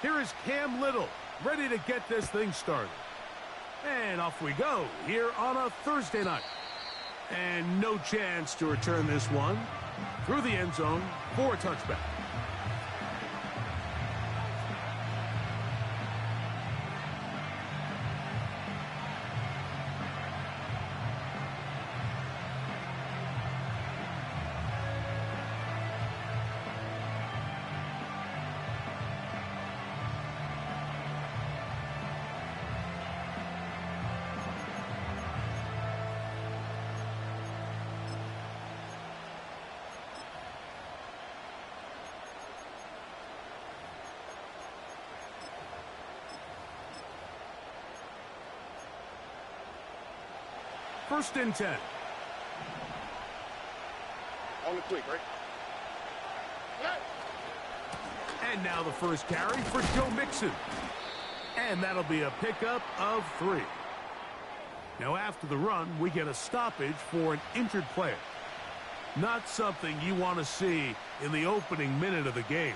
Here is Cam Little, ready to get this thing started. And off we go here on a Thursday night. And no chance to return this one through the end zone for a touchback. First and 10. On the quick, right? And now the first carry for Joe Mixon. And that'll be a pickup of 3. Now after the run, we get a stoppage for an injured player. Not something you want to see in the opening minute of the game.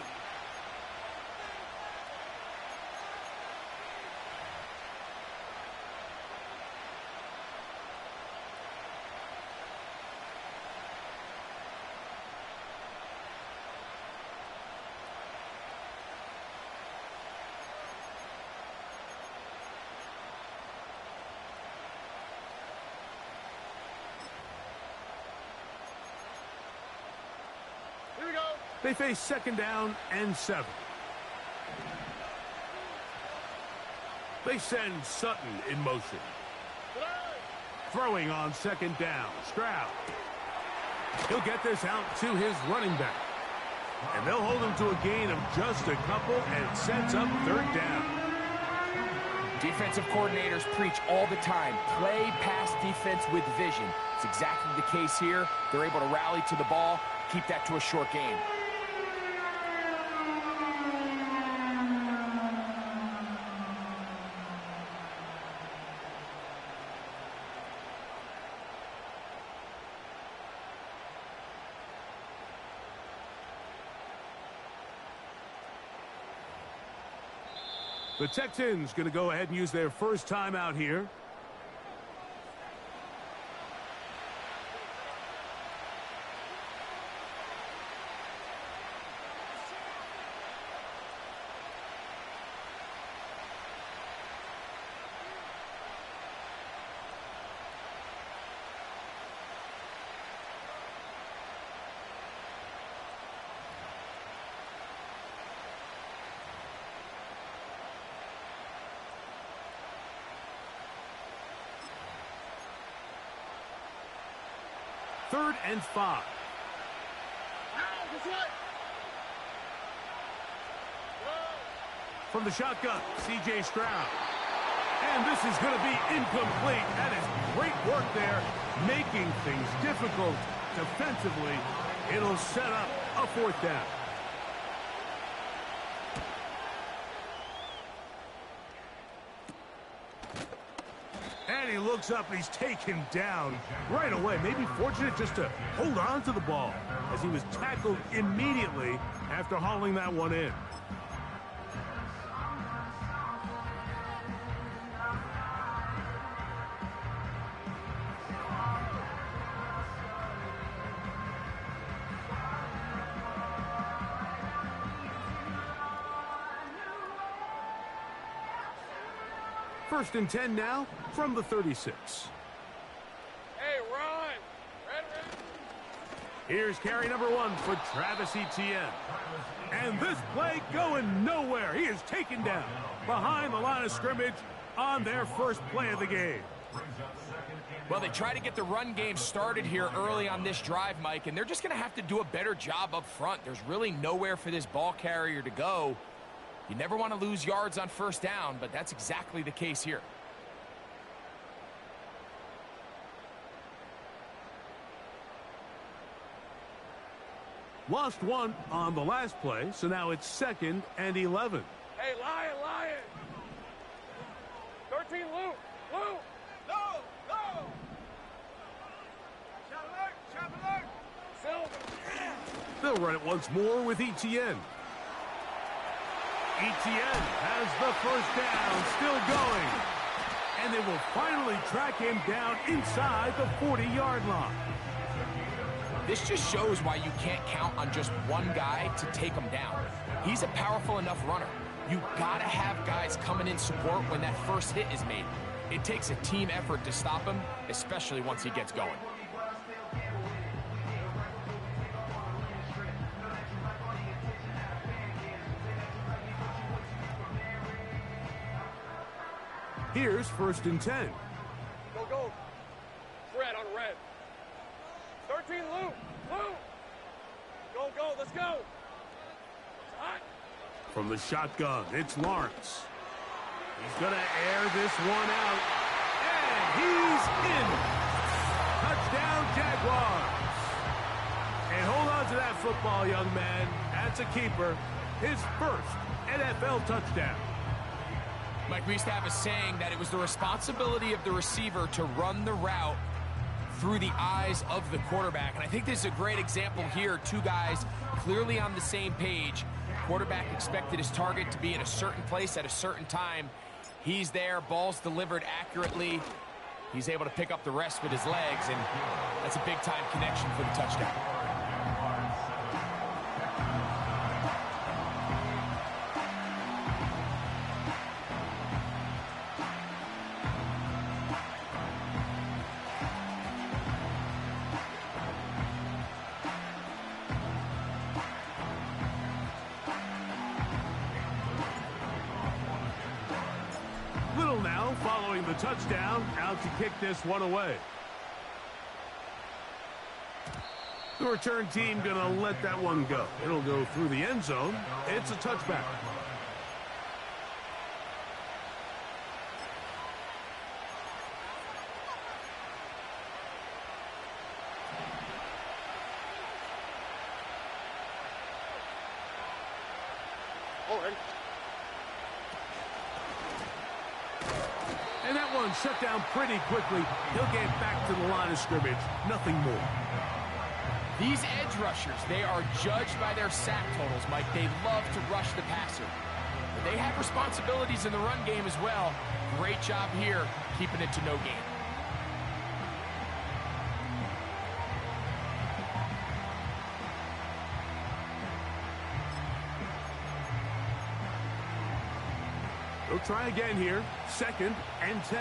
They face second down and 7. They send Sutton in motion. Throwing on second down, Stroud. He'll get this out to his running back. And they'll hold him to a gain of just a couple and sets up third down. Defensive coordinators preach all the time, play pass defense with vision. It's exactly the case here. They're able to rally to the ball, keep that to a short game. The Texans going to go ahead and use their first timeout here. Third and 5. From the shotgun, C.J. Stroud. And this is going to be incomplete. That is great work there, making things difficult defensively. It'll set up a fourth down. And he looks up and he's taken down right away. Maybe fortunate just to hold on to the ball as he was tackled immediately after hauling that one in. First and 10 now from the 36. Hey, Ron. Ready? Here's carry number 1 for Travis Etienne. And this play going nowhere. He is taken down behind the line of scrimmage on their first play of the game. Well, they try to get the run game started here early on this drive, Mike, and they're just going to have to do a better job up front. There's really nowhere for this ball carrier to go. You never want to lose yards on first down, but that's exactly the case here. Lost one on the last play, so now it's 2nd and 11. Hey, Lion. 13, Luke. No. Shot alert. Silver. They'll run it once more with Etienne. Etienne has the first down, still going. And they will finally track him down inside the 40-yard line. This just shows why you can't count on just one guy to take him down. He's a powerful enough runner. You gotta have guys coming in support when that first hit is made. It takes a team effort to stop him, especially once he gets going. Here's 1st and 10. Go, go. Red on red. 13, Lou. Lou. Go, go. Let's go. It's hot. From the shotgun, it's Lawrence. He's going to air this one out. And he's in. Touchdown, Jaguars. And hold on to that football, young man. That's a keeper. His first NFL touchdown. Mike, we used to have a saying that it was the responsibility of the receiver to run the route through the eyes of the quarterback. And I think this is a great example here. Two guys clearly on the same page. Quarterback expected his target to be in a certain place at a certain time. He's there, ball's delivered accurately. He's able to pick up the rest with his legs, and that's a big-time connection for the touchdown. Following the touchdown, out to kick this one away. The return team going to let that one go. It'll go through the end zone. It's a touchback. All right. And that one shut down pretty quickly. He'll get back to the line of scrimmage. Nothing more. These edge rushers, they are judged by their sack totals, Mike. They love to rush the passer. But they have responsibilities in the run game as well. Great job here, keeping it to no gain. They'll try again here. 2nd and 10.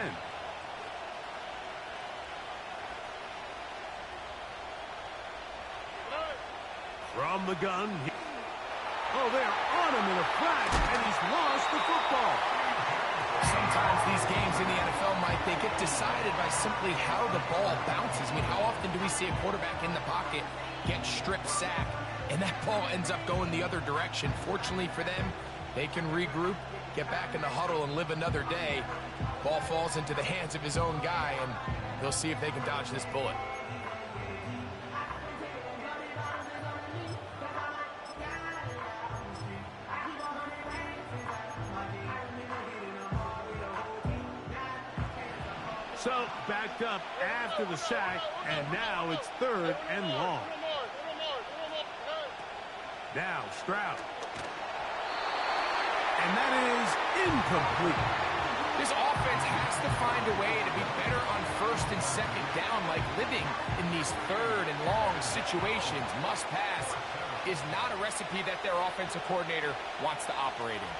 From the gun. Oh, they're on him in a flash, and he's lost the football. Sometimes these games in the NFL, Mike, they get decided by simply how the ball bounces. I mean, how often do we see a quarterback in the pocket get strip sacked, and that ball ends up going the other direction? Fortunately for them, they can regroup, get back in the huddle, and live another day. Ball falls into the hands of his own guy, and they'll see if they can dodge this bullet. So, backed up after the sack, and now it's 3rd and long. Now, Stroud. And that is incomplete. This offense has to find a way to be better on 1st and 2nd down, like living in these 3rd and long situations. Must pass is not a recipe that their offensive coordinator wants to operate in.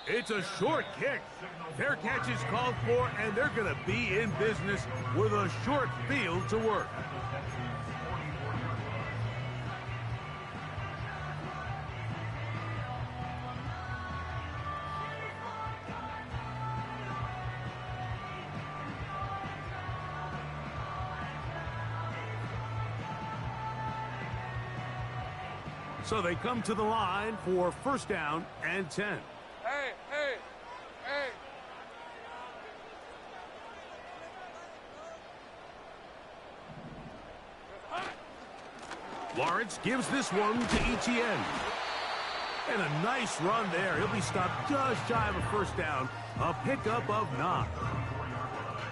It's a short kick. Fair catch is called for, and they're going to be in business with a short field to work. So they come to the line for 1st down and 10. Hey, hey, hey. Lawrence gives this one to Etienne. And a nice run there. He'll be stopped just shy of a 1st down. A pickup of 9.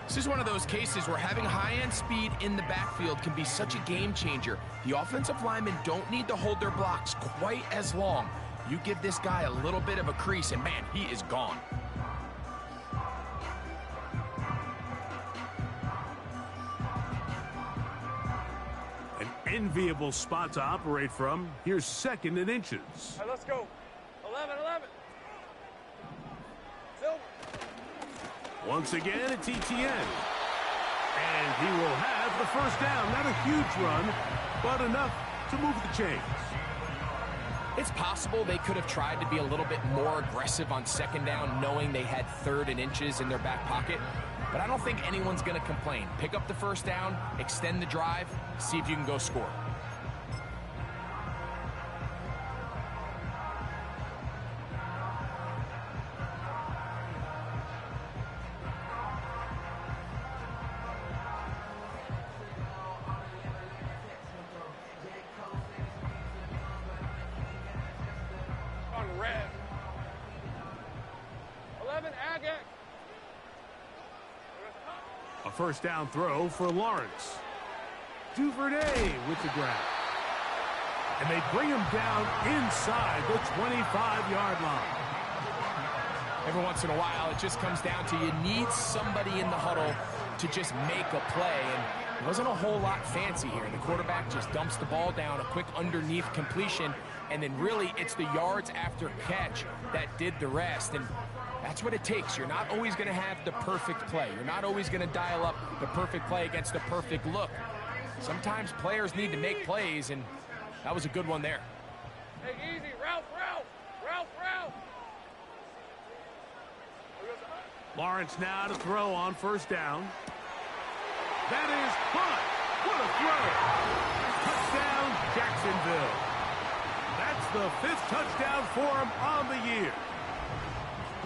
This is one of those cases where having high-end speed in the backfield can be such a game changer. The offensive linemen don't need to hold their blocks quite as long. You give this guy a little bit of a crease, and man, he is gone. An enviable spot to operate from. Here's 2nd and inches. All right, let's go. 11, 11. Silver. Once again, a TTN. And he will have the first down. Not a huge run, but enough to move the chains. It's possible they could have tried to be a little bit more aggressive on 2nd down, knowing they had 3rd and inches in their back pocket. But I don't think anyone's going to complain. Pick up the first down, extend the drive, see if you can go score. On red. 11, Agate. A first down throw for Lawrence. Duvernay with the grab. And they bring him down inside the 25-yard line. Every once in a while, it just comes down to you need somebody in the huddle to just make a play. And it wasn't a whole lot fancy here. The quarterback just dumps the ball down, a quick underneath completion, and then really it's the yards after catch that did the rest. And that's what it takes. You're not always going to have the perfect play. You're not always going to dial up the perfect play against the perfect look. Sometimes players need to make plays, and that was a good one there. Hey, easy. Ralph, Ralph. Ralph, Ralph. Lawrence now to throw on first down. That is caught. What a throw. Touchdown, Jacksonville. That's the 5th touchdown for him on the year.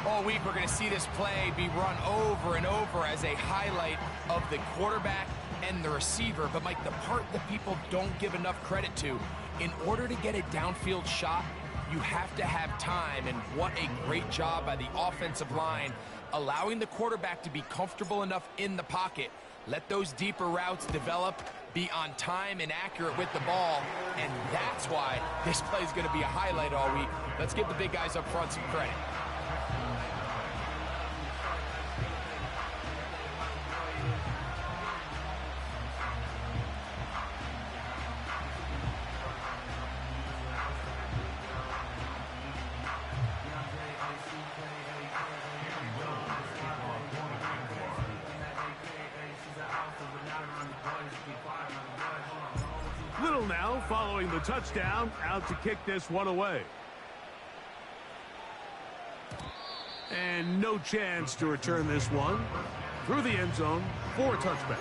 All week, we're going to see this play be run over and over as a highlight of the quarterback and the receiver. But, Mike, the part that people don't give enough credit to, in order to get a downfield shot, you have to have time. And what a great job by the offensive line, allowing the quarterback to be comfortable enough in the pocket. Let those deeper routes develop, be on time and accurate with the ball, and that's why this play is going to be a highlight all week. Let's give the big guys up front some credit. Little now following the touchdown, out to kick this one away. And no chance to return this one through the end zone for a touchback.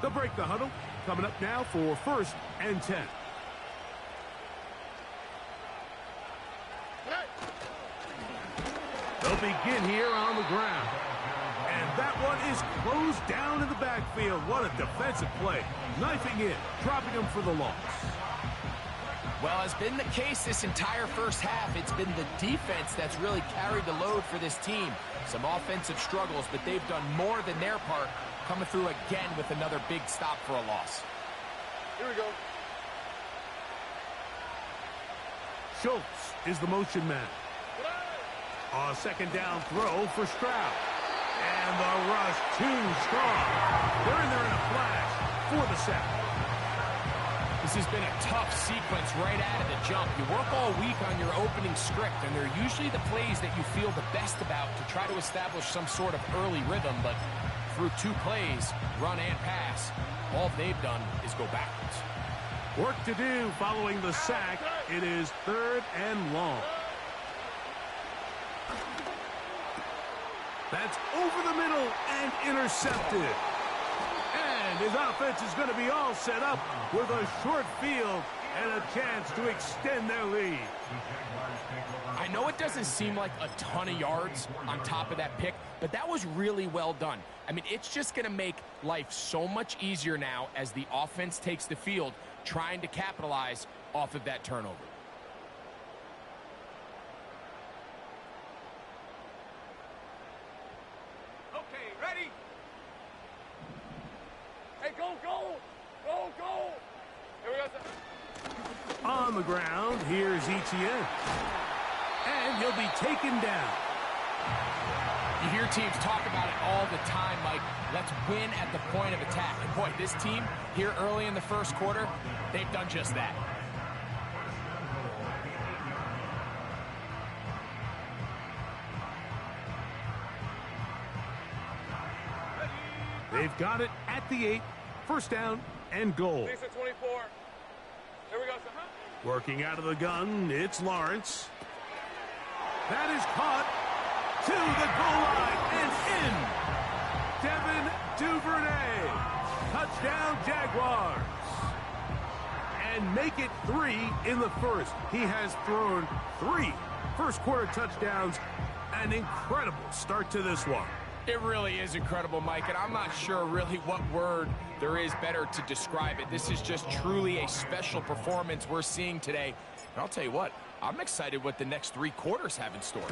They'll break the huddle. Coming up now for 1st and 10. They'll begin here on the ground. And that one is closed down in the backfield. What a defensive play. Knifing in, dropping him for the loss. Well, as been the case this entire first half, it's been the defense that's really carried the load for this team. Some offensive struggles, but they've done more than their part, coming through again with another big stop for a loss. Here we go. Schultz is the motion man. A 2nd down throw for Stroud. And the rush too strong. They're in there in a flash for the sack. This has been a tough sequence right out of the jump. You work all week on your opening script, and they're usually the plays that you feel the best about to try to establish some sort of early rhythm, but through 2 plays, run and pass. All they've done is go backwards. Work to do following the sack. It is 3rd and long. That's over the middle and intercepted. And his offense is going to be all set up with a short field and a chance to extend their lead. I know it doesn't seem like a ton of yards on top of that pick, but that was really well done. I mean, it's just going to make life so much easier now as the offense takes the field, trying to capitalize off of that turnover. Okay, ready? Hey, go, go! Go, go! Here we go. On the ground, here's Etienne. And he'll be taken down. You hear teams talk about it all the time, Mike. Let's win at the point of attack. And boy, this team here early in the first quarter, they've done just that. They've got it at the 8. First down and goal. Lisa 24. Here we go, sir. Working out of the gun, it's Lawrence. That is caught to the goal line and in. Devin Duvernay. Touchdown, Jaguars. And make it 3 in the first. He has thrown 3 first-quarter touchdowns. An incredible start to this one. It really is incredible, Mike, and I'm not sure really what word there is better to describe it. This is just truly a special performance we're seeing today. And I'll tell you what, I'm excited what the next 3 quarters have in store.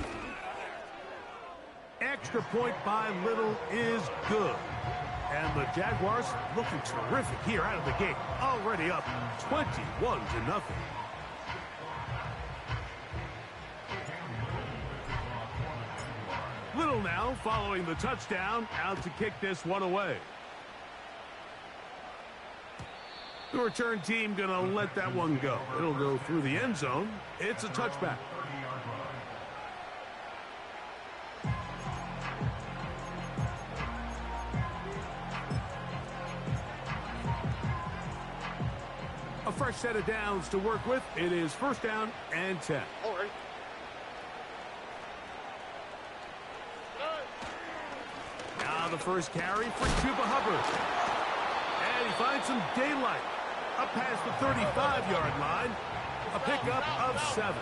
Extra point by Little is good. And the Jaguars looking terrific here out of the gate. Already up 21-0. Little now following the touchdown, out to kick this one away. The return team going to let that one go. It'll go through the end zone. It's a touchback. A fresh set of downs to work with. It is first down and 10. All right. Now the first carry for Chuba Hubbard. And he finds some daylight. Up past the 35-yard line. A pickup of 7.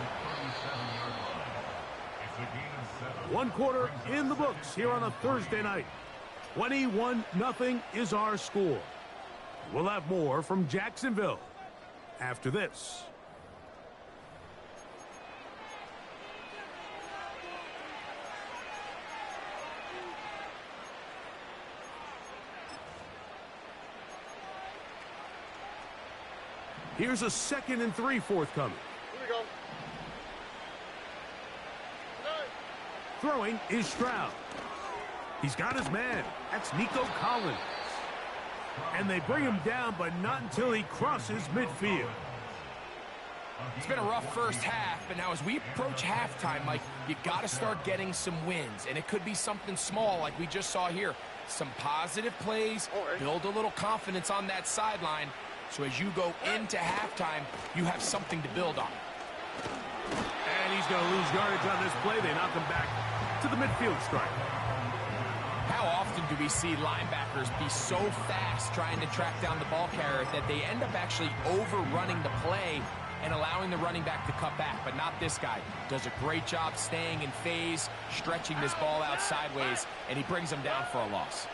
1 quarter in the books here on a Thursday night. 21-0 is our score. We'll have more from Jacksonville after this. Here's a 2nd and 3 forthcoming. Here we go. Throwing is Stroud. He's got his man. That's Nico Collins. And they bring him down, but not until he crosses midfield. It's been a rough first half, but now as we approach halftime, Mike, you got to start getting some wins. And it could be something small like we just saw here. Some positive plays, build a little confidence on that sideline. So as you go into halftime, you have something to build on. And he's going to lose yardage on this play. They knock him back to the midfield stripe. How often do we see linebackers be so fast trying to track down the ball carrier that they end up actually overrunning the play and allowing the running back to cut back? But not this guy. Does a great job staying in phase, stretching this ball out sideways, and he brings them down for a loss.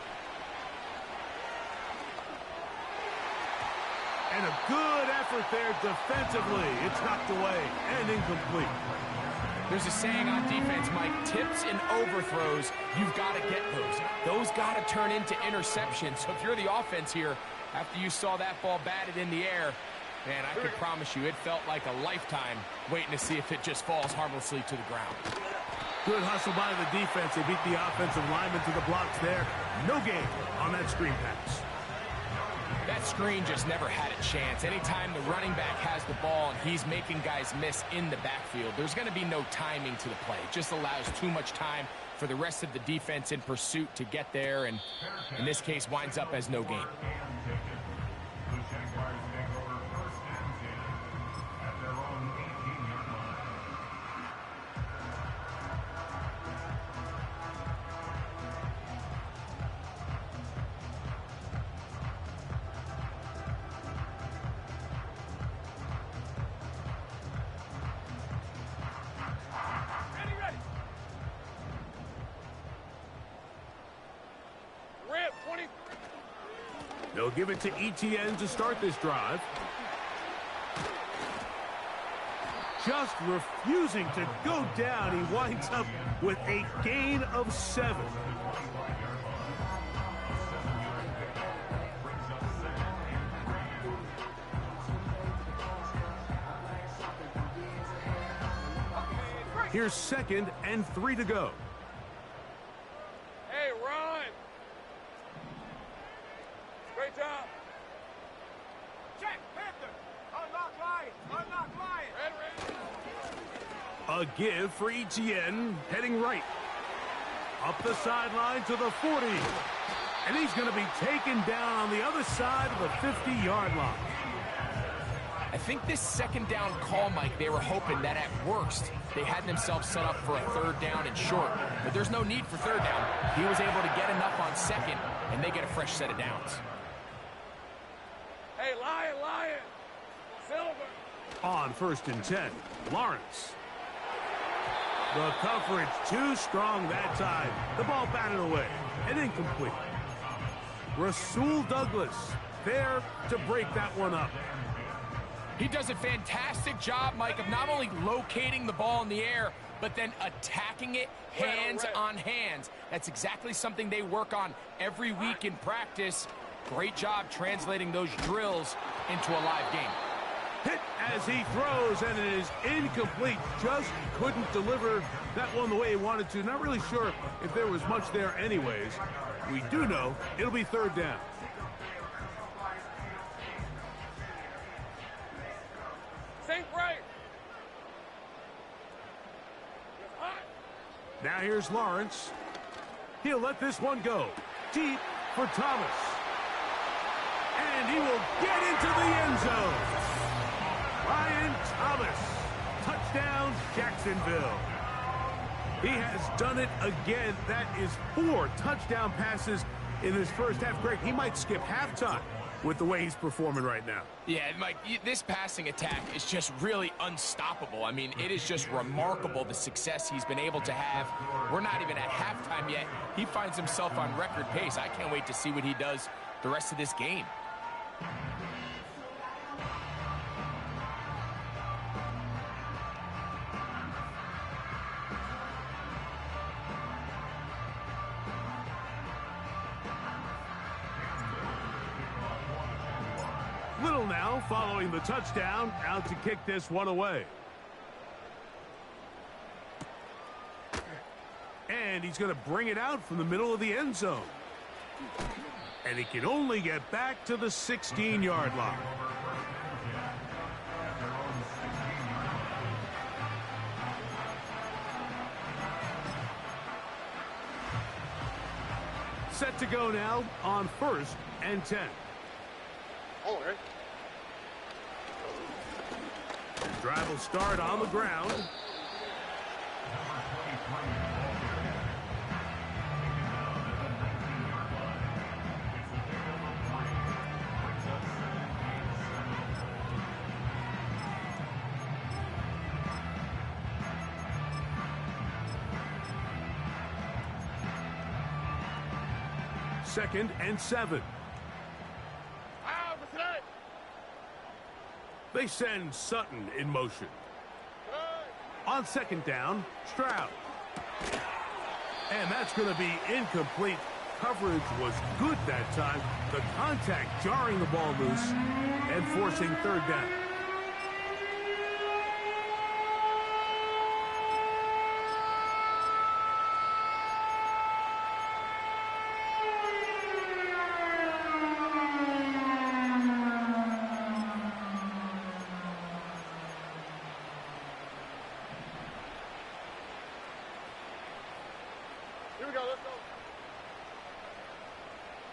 And a good effort there defensively. It's knocked away and incomplete. There's a saying on defense, Mike, tips and overthrows, you've got to get those. Those got to turn into interceptions. So if you're the offense here, after you saw that ball batted in the air, man, I can promise you it felt like a lifetime waiting to see if it just falls harmlessly to the ground. Good hustle by the defense. They beat the offensive lineman to the blocks there. No gain on that screen pass. That screen just never had a chance. Anytime the running back has the ball and he's making guys miss in the backfield, there's going to be no timing to the play. It just allows too much time for the rest of the defense in pursuit to get there, and in this case winds up as no gain. They'll give it to Etienne to start this drive. Just refusing to go down. He winds up with a gain of 7. Here's 2nd and 3 to go. Hey, run! Great job. Check, Panther. Unlock line. Unlock line. Red. A give for Etienne, heading right. Up the sideline to the 40. And he's going to be taken down on the other side of the 50-yard line. I think this 2nd down call, Mike, they were hoping that at worst they had themselves set up for a 3rd down and short. But there's no need for 3rd down. He was able to get enough on 2nd, and they get a fresh set of downs. Hey, Lion. Silver. On 1st and 10, Lawrence. The coverage too strong that time. The ball batted away and incomplete. Rasul Douglas there to break that one up. He does a fantastic job, Mike, of not only locating the ball in the air, but then attacking it hands on hands. That's exactly something they work on every week in practice. Great job translating those drills into a live game. Hit as he throws, and it is incomplete. Just couldn't deliver that one the way he wanted to. Not really sure if there was much there anyways. We do know it'll be 3rd down. Think right. Now here's Lawrence. He'll let this one go. Deep for Thomas. And he will get into the end zone. Ryan Thomas. Touchdown, Jacksonville. He has done it again. That is 4 touchdown passes in his first half. Greg, he might skip halftime with the way he's performing right now. Yeah, Mike, this passing attack is just really unstoppable. I mean, it is just remarkable the success he's been able to have. We're not even at halftime yet. He finds himself on record pace. I can't wait to see what he does the rest of this game. Little now following the touchdown, out to kick this one away. And he's going to bring it out from the middle of the end zone. And he can only get back to the 16-yard line. Set to go now on 1st and 10. Hold it. Drive will start on the ground. Second and 7. They send Sutton in motion. On 2nd down, Stroud. And that's going to be incomplete. Coverage was good that time. The contact jarring the ball loose and forcing 3rd down. we go, let's go.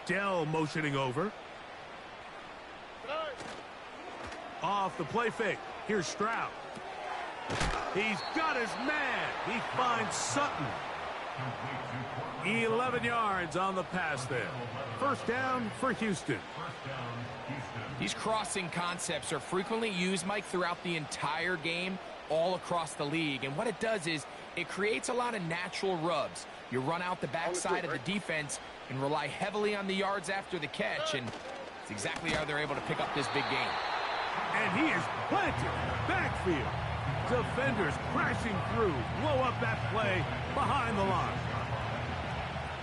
Dell motioning over. Off the play fake. Here's Stroud. He's got his man. He finds Sutton. 11 yards on the pass there. First down for Houston. These crossing concepts are frequently used, Mike, throughout the entire game, all across the league. And what it does is it creates a lot of natural rubs. You run out the backside of the defense and rely heavily on the yards after the catch. And it's exactly how they're able to pick up this big game. And he is planted. Backfield. Defenders crashing through. Blow up that play behind the line.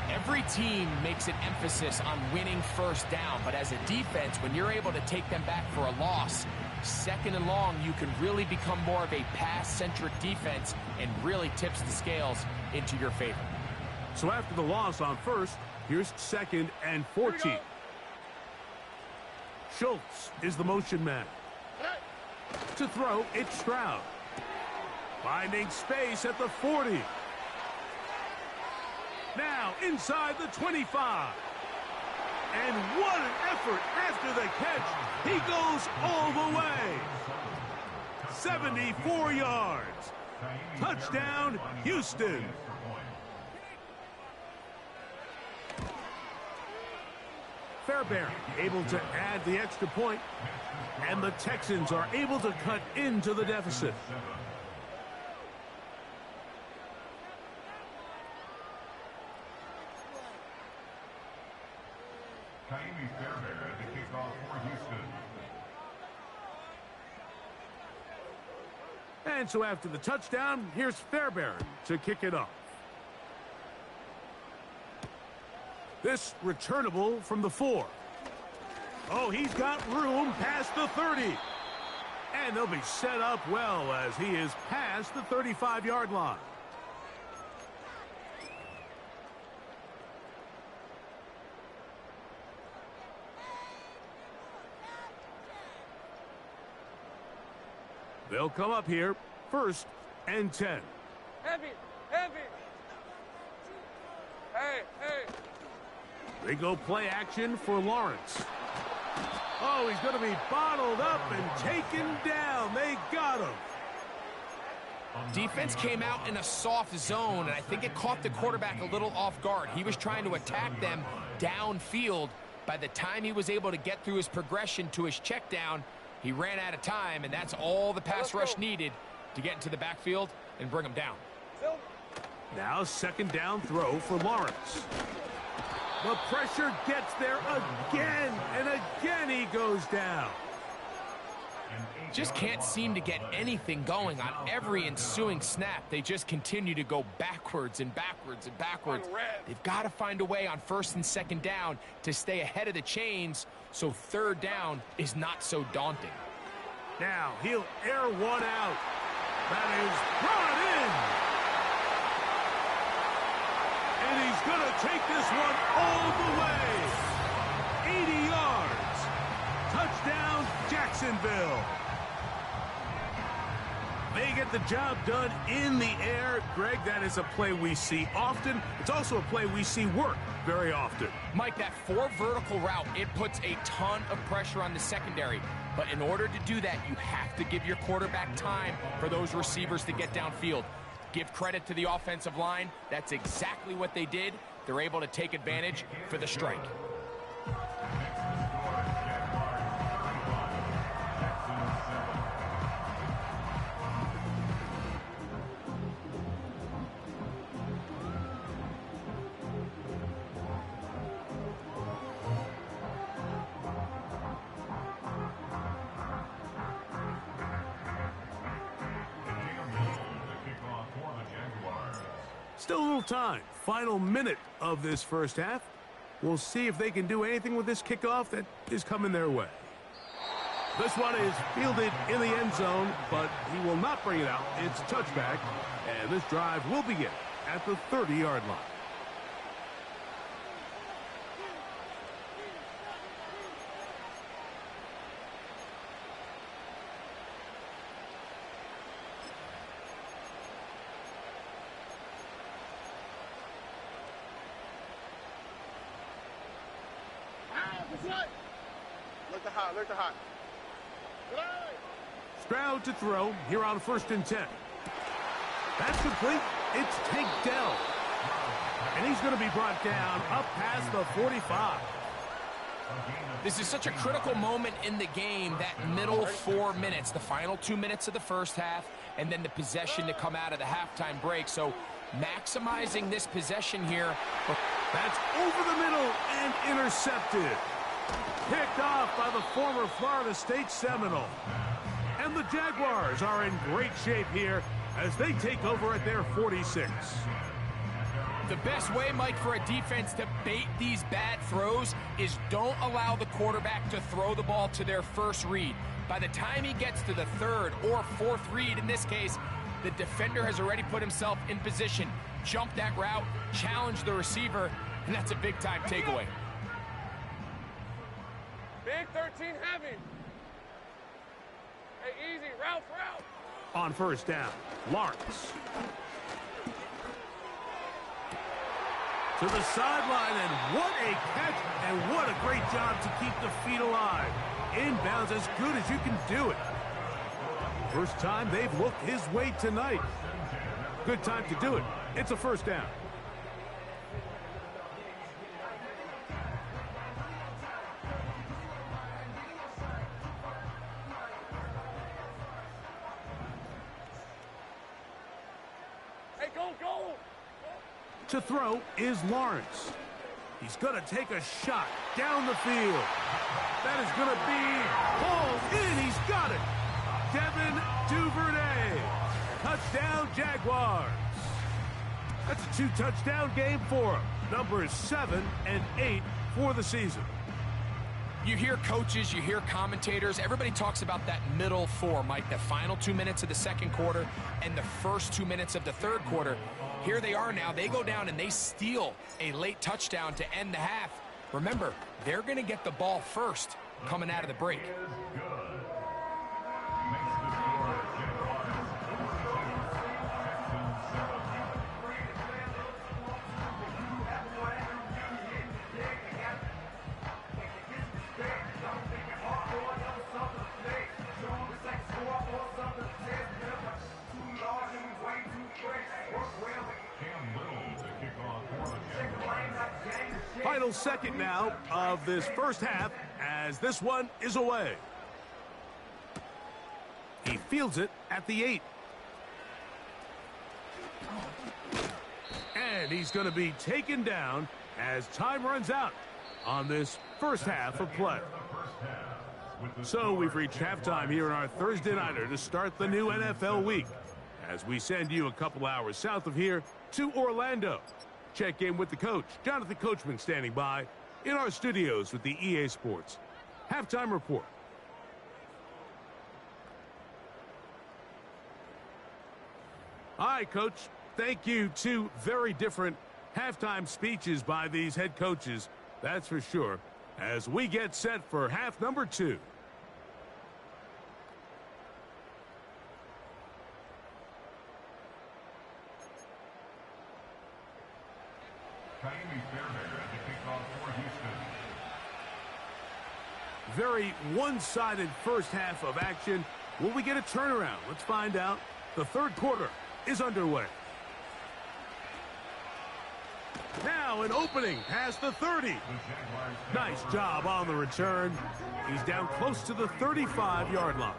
Every team makes an emphasis on winning first down, but as a defense, when you're able to take them back for a loss, second and long, you can really become more of a pass-centric defense and really tips the scales into your favor. So after the loss on first, here's 2nd and 14. Schultz is the motion man. To throw, it's Stroud. Finding space at the 40. Now inside the 25. And what an effort after the catch. He goes all the way. 74 yards. Touchdown, Houston. Fairbairn able to add the extra point. And the Texans are able to cut into the deficit. Fairbairn at the kickoff for Houston. And so after the touchdown, here's Fairbairn to kick it off. This returnable from the 4. Oh, he's got room past the 30. And they'll be set up well as he is past the 35-yard line. They'll come up here, 1st and 10. Heavy, heavy. Hey, hey. They go play action for Lawrence. Oh, he's going to be bottled up and taken down. They got him. Defense came out in a soft zone, and I think it caught the quarterback a little off guard. He was trying to attack them downfield. By the time he was able to get through his progression to his check down, he ran out of time, and that's all the pass rush needed to get into the backfield and bring him down. Now 2nd down throw for Lawrence. The pressure gets there again, and again he goes down. Just can't seem to get anything going on every ensuing snap. They just continue to go backwards and backwards and backwards. They've got to find a way on 1st and 2nd down to stay ahead of the chains so 3rd down is not so daunting. Now he'll air one out. That is brought in. And he's going to take this one all the way. 80 yards. Touchdown, Jacksonville. They get the job done in the air. Greg, that is a play we see often. It's also a play we see work very often. Mike, that 4 vertical route, it puts a ton of pressure on the secondary. But in order to do that, you have to give your quarterback time for those receivers to get downfield. Give credit to the offensive line. That's exactly what they did. They're able to take advantage for the strike. Still a little time. Final minute of this first half. We'll see if they can do anything with this kickoff that is coming their way. This one is fielded in the end zone, but he will not bring it out. It's touchback, and this drive will begin at the 30-yard line. Alert to high, alert to high. Stroud to throw here on 1st and 10. That's complete. It's Tank Dell. And he's going to be brought down up past the 45. This is such a critical moment in the game, that middle 4 minutes, the final 2 minutes of the first half, and then the possession to come out of the halftime break. So maximizing this possession here. That's over the middle and intercepted. Picked off by the former Florida State Seminole. And the Jaguars are in great shape here as they take over at their 46. The best way, Mike, for a defense to bait these bad throws is don't allow the quarterback to throw the ball to their first read. By the time he gets to the 3rd or 4th read, in this case, the defender has already put himself in position, jump that route, challenge the receiver, and that's a big-time takeaway. Big 13 heavy. Hey, easy, route. On 1st down, Lawrence. To the sideline, and what a catch, and what a great job to keep the feet alive. Inbounds as good as you can do it. First time they've looked his way tonight. Good time to do it. It's a 1st down. Hey, go. To throw is Lawrence. He's going to take a shot down the field. That is going to be hauled in. He's got it. Devin Duvernay. Touchdown, Jaguars. That's a 2-touchdown game for him. Numbers 7 and 8 for the season. You hear coaches, you hear commentators, everybody talks about that middle 4, Mike, the final 2 minutes of the 2nd quarter and the first 2 minutes of the 3rd quarter. Here they are now. They go down and they steal a late touchdown to end the half. Remember, they're going to get the ball first coming out of the break. Final second now of this first half as this one is away. He fields it at the 8. And he's going to be taken down as time runs out on this first half of play. So we've reached halftime here in our Thursday nighter to start the new NFL week as we send you a couple hours south of here to Orlando. Check in with the coach, Jonathan Coachman, standing by in our studios with the EA Sports Halftime Report. All right, Coach. Thank you. 2 very different halftime speeches by these head coaches, that's for sure, as we get set for half number 2. Very one-sided first half of action. Will we get a turnaround? Let's find out. The 3rd quarter is underway. Now an opening past the 30. Nice job on the return. He's down close to the 35-yard line.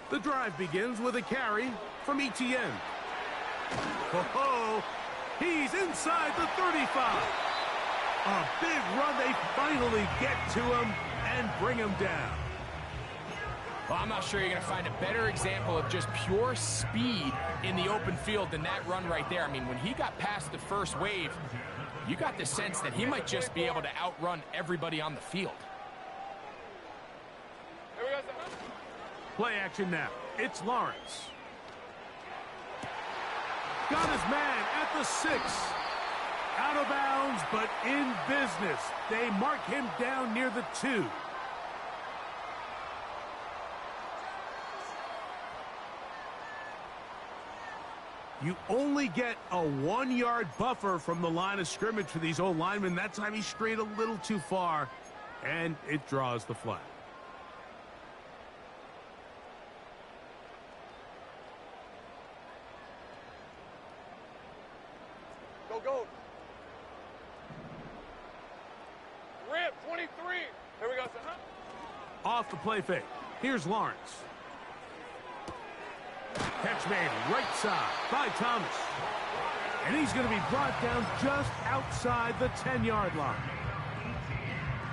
The drive begins with a carry from Etienne. Oh, he's inside the 35. A big run. They finally get to him and bring him down. Well, I'm not sure you're going to find a better example of just pure speed in the open field than that run right there. I mean, when he got past the first wave, you got the sense that he might just be able to outrun everybody on the field. Play action now. It's Lawrence. got his man at the 6. Out of bounds, but in business. They mark him down near the 2. You only get a 1-yard buffer from the line of scrimmage for these old linemen. That time he strayed a little too far, and it draws the flag. Go, go. Rip, 23. Here we go, son. Off the play fake. Here's Lawrence. Catch made right side by Thomas. And he's going to be brought down just outside the 10-yard line.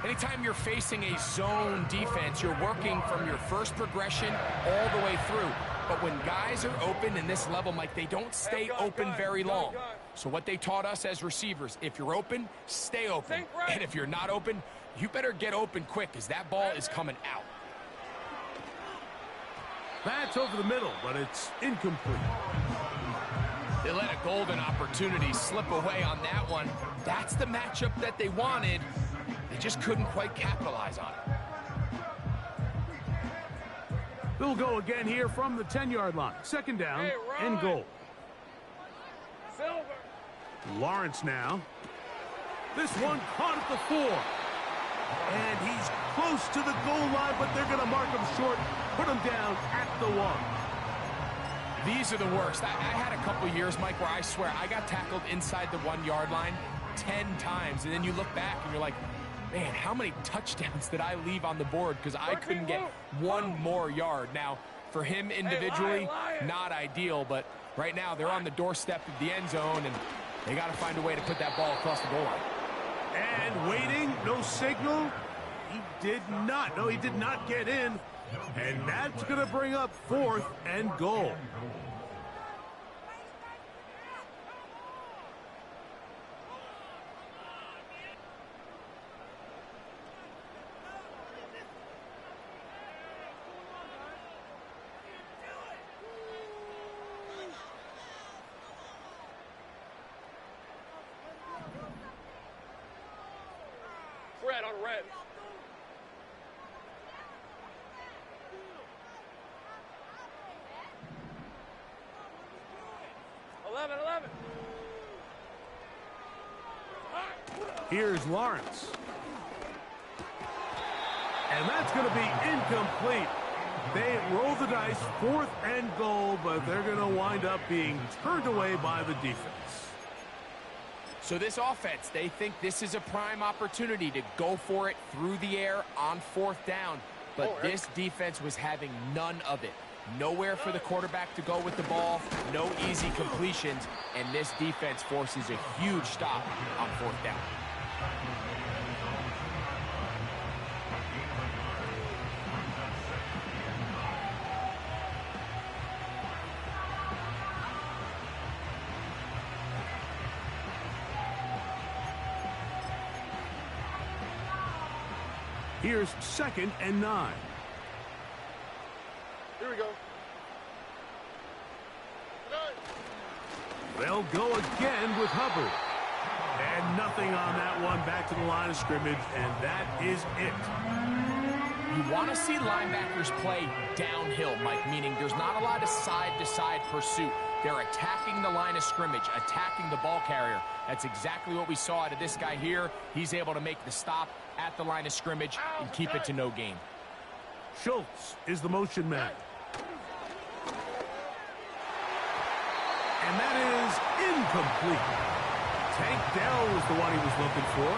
Anytime you're facing a zone defense, you're working from your first progression all the way through. But when guys are open in this level, Mike, they don't stay open very long. So what they taught us as receivers, if you're open, stay open. And if you're not open, you better get open quick because that ball is coming out. That's over the middle, but it's incomplete. They let a golden opportunity slip away on that one. That's the matchup that they wanted. They just couldn't quite capitalize on it. They'll go again here from the 10-yard line. Second down and goal. Silver. Lawrence now. This one caught at the 4. And he's close to the goal line, but they're going to mark him short, put him down at the 1. These are the worst. I had a couple years, Mike, where I swear I got tackled inside the 1-yard line 10 times. And then you look back and you're like, man, how many touchdowns did I leave on the board because I couldn't get one more yard? Now, for him individually, not ideal, but right now they're on the doorstep of the end zone, and they got to find a way to put that ball across the goal line. And waiting, no signal. He did not. No, he did not get in. And that's going to bring up 4th and goal. Red on red. Here's Lawrence. And that's going to be incomplete. They roll the dice, 4th and goal, but they're going to wind up being turned away by the defense. So this offense, they think this is a prime opportunity to go for it through the air on 4th down. But this defense was having none of it. Nowhere for the quarterback to go with the ball, no easy completions, and this defense forces a huge stop on 4th down. Here's 2nd and 9. Here we go. They'll go again with Hubbard. And nothing on that one, back to the line of scrimmage, and that is it. You want to see linebackers play downhill, Mike, meaning there's not a lot of side-to-side pursuit. They're attacking the line of scrimmage, attacking the ball carrier. That's exactly what we saw out of this guy here. He's able to make the stop at the line of scrimmage and keep it to no gain. Schultz is the motion man. And that is incomplete. Tank Dell was the one he was looking for.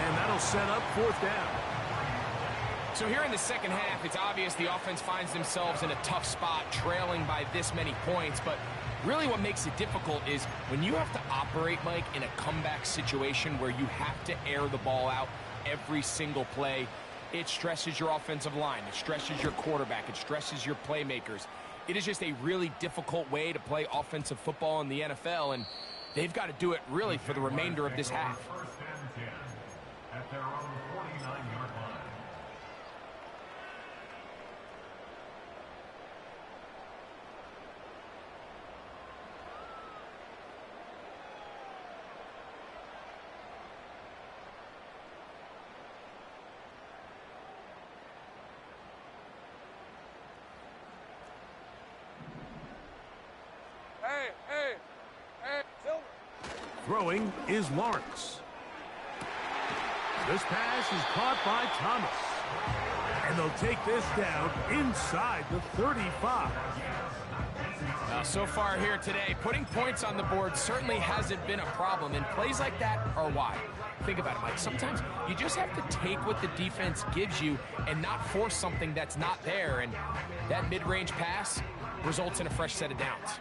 And that'll set up 4th down. So here in the second half, it's obvious the offense finds themselves in a tough spot, trailing by this many points. But really what makes it difficult is when you have to operate, Mike, in a comeback situation where you have to air the ball out every single play, it stresses your offensive line, it stresses your quarterback, it stresses your playmakers. It is just a really difficult way to play offensive football in the NFL, and they've got to do it really for the remainder of this half. At their own 49-yard line. Throwing is Lawrence. This pass is caught by Thomas. And they'll take this down inside the 35. So far here today, putting points on the board certainly hasn't been a problem, and plays like that are why. Think about it, Mike. Sometimes you just have to take what the defense gives you and not force something that's not there, and that mid-range pass results in a fresh set of downs.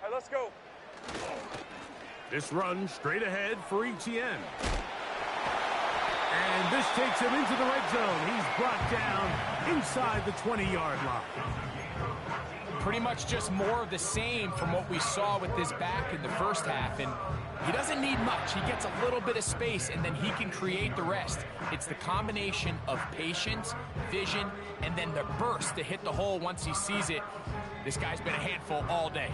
All right, let's go. This run straight ahead for Etienne. And this takes him into the red zone. He's brought down inside the 20-yard line. Pretty much just more of the same from what we saw with this back in the first half. And he doesn't need much. He gets a little bit of space, and then he can create the rest. It's the combination of patience, vision, and then the burst to hit the hole once he sees it. This guy's been a handful all day.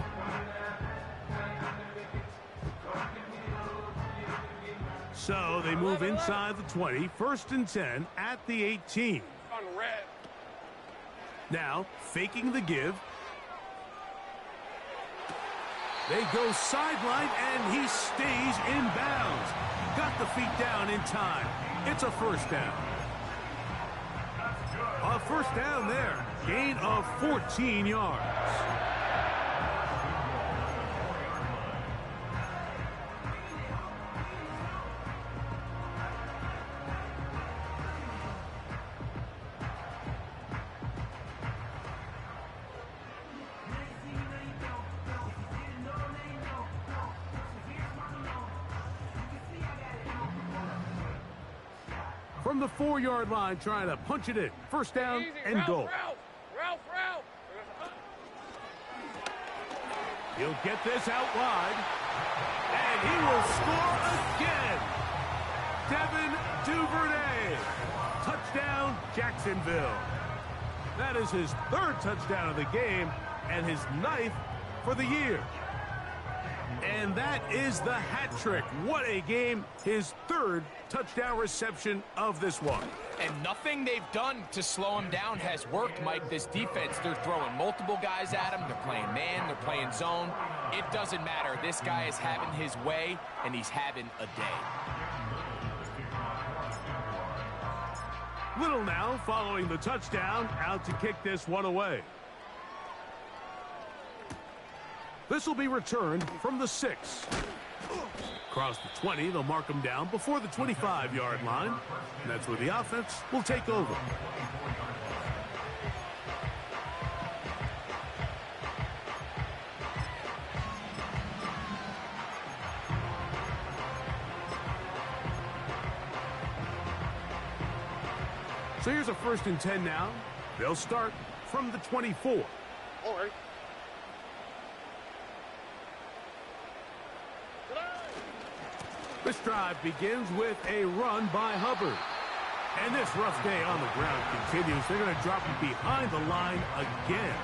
So they move inside the 20, 1st and 10 at the 18. On red. Now, faking the give. They go sideline, and he stays in bounds. Got the feet down in time. It's a first down. A first down there. Gain of 14 yards. From the 4-yard line, trying to punch it in. First down Easy. and Ralph, goal. Ralph. He'll get this out wide. And he will score again. Devin Duvernay. Touchdown, Jacksonville. That is his 3rd touchdown of the game and his 9th for the year. And that is the hat trick. What a game. His 3rd touchdown reception of this one. And nothing they've done to slow him down has worked, Mike. This defense, they're throwing multiple guys at him. They're playing man. They're playing zone. It doesn't matter. This guy is having his way, and he's having a day. Little now following the touchdown, out to kick this one away. This will be returned from the 6. Across the 20, they'll mark him down before the 25-yard line. And that's where the offense will take over. So here's a 1st and 10 now. They'll start from the 24. All right. This drive begins with a run by Hubbard. And this rough day on the ground continues. They're going to drop him behind the line again.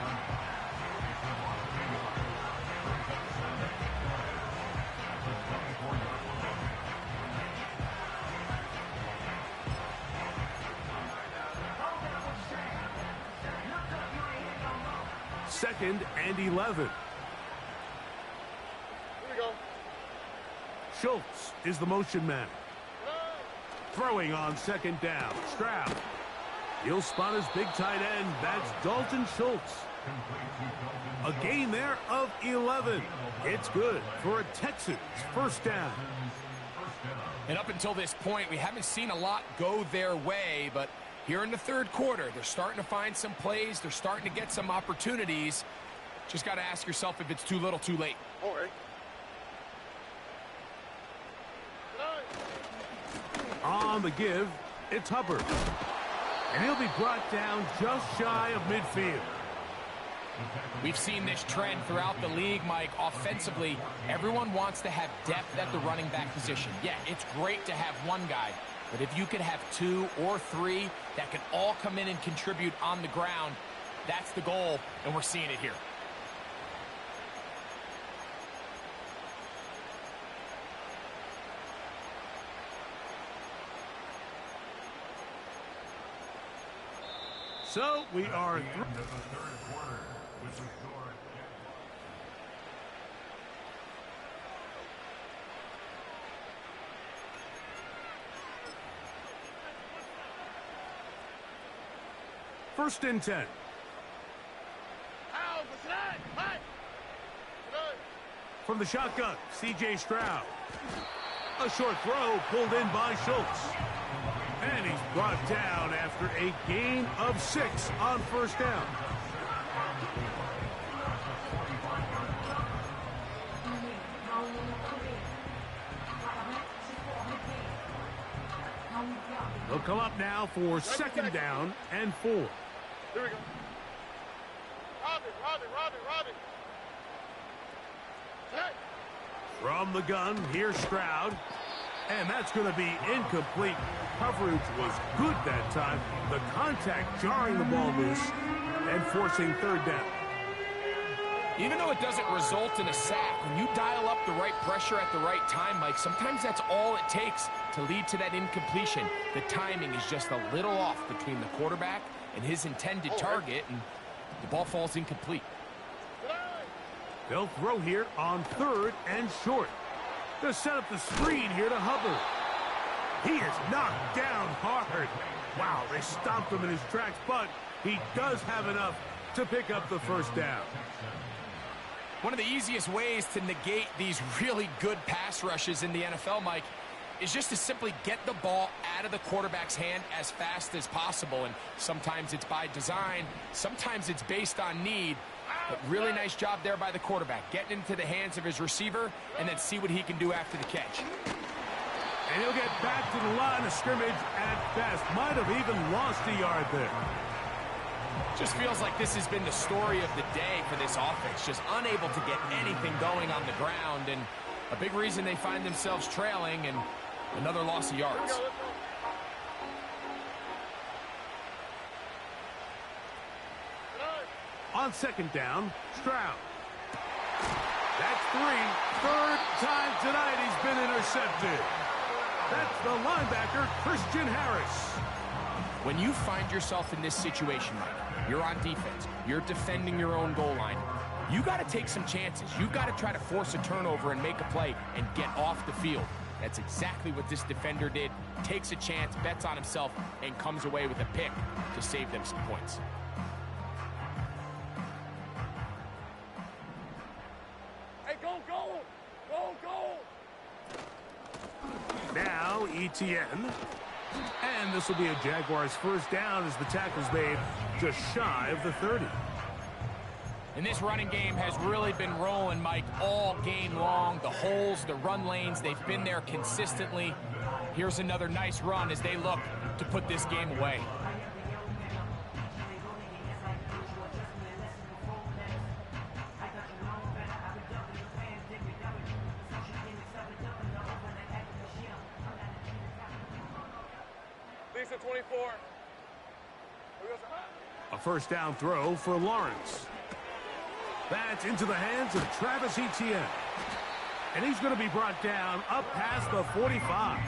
Second and 11. Here we go. Schultz is the motion man. Throwing on 2nd down. Stroud. He'll spot his big tight end. That's Dalton Schultz. A gain there of 11. It's good for a Texans 1st down. And up until this point, we haven't seen a lot go their way, but here in the 3rd quarter, they're starting to find some plays. They're starting to get some opportunities. Just got to ask yourself if it's too little, too late. All right. On the give, it's Hubbard. And he'll be brought down just shy of midfield. We've seen this trend throughout the league, Mike. Offensively, everyone wants to have depth at the running back position. Yeah, it's great to have one guy, but if you could have 2 or 3 that can all come in and contribute on the ground, that's the goal, and we're seeing it here. So we are through. End of the third quarter with the score. First and 10. From the shotgun, C.J. Stroud. A short throw pulled in by Schultz. And he's brought down after a gain of 6 on first down. They'll come up now for second down and 4. Here we go. Robbie. Hey. From the gun, here's Stroud. And that's going to be incomplete. Coverage was good that time. The contact jarring the ball loose and forcing third down. Even though it doesn't result in a sack, when you dial up the right pressure at the right time, Mike, sometimes that's all it takes to lead to that incompletion. The timing is just a little off between the quarterback and his intended target, and the ball falls incomplete. They'll throw here on third and short. They'll set up the screen here to Hubbard. He is knocked down hard. Wow, they stopped him in his tracks, but he does have enough to pick up the first down. One of the easiest ways to negate these really good pass rushes in the NFL, Mike, is just to simply get the ball out of the quarterback's hand as fast as possible. And sometimes it's by design, sometimes it's based on need. But really nice job there by the quarterback, getting into the hands of his receiver and then see what he can do after the catch. And he'll get back to the line of scrimmage at best. Might have even lost a yard there. Just feels like this has been the story of the day for this offense. Just unable to get anything going on the ground. And a big reason they find themselves trailing and another loss of yards. On second down, Stroud. That's 3. Third time tonight he's been intercepted. That's the linebacker, Christian Harris. When you find yourself in this situation, Mike, you're on defense, you're defending your own goal line, you got to take some chances. You've got to try to force a turnover and make a play and get off the field. That's exactly what this defender did. Takes a chance, bets on himself, and comes away with a pick to save them some points. Now ETN. And this will be a Jaguars first down as the tackle's made just shy of the 30. And this running game has really been rolling, Mike, all game long. The holes, the run lanes, they've been there consistently. Here's another nice run as they look to put this game away. Lisa 24. A first down throw for Lawrence. That's into the hands of Travis Etienne. And he's going to be brought down up past the 45.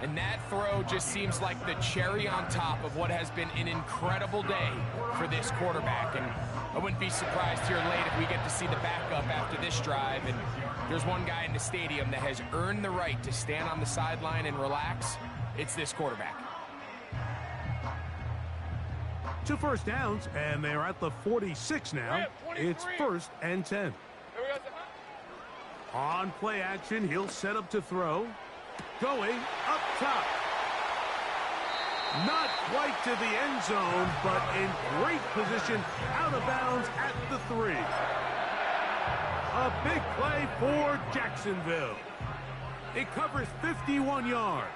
And that throw just seems like the cherry on top of what has been an incredible day for this quarterback. And I wouldn't be surprised here late if we get to see the backup after this drive. And there's one guy in the stadium that has earned the right to stand on the sideline and relax. It's this quarterback. 2 first downs, and they're at the 46 now. It's first and 10. On play action, he'll set up to throw. Going up top. Not quite to the end zone, but in great position out of bounds at the 3. A big play for Jacksonville. It covers 51 yards.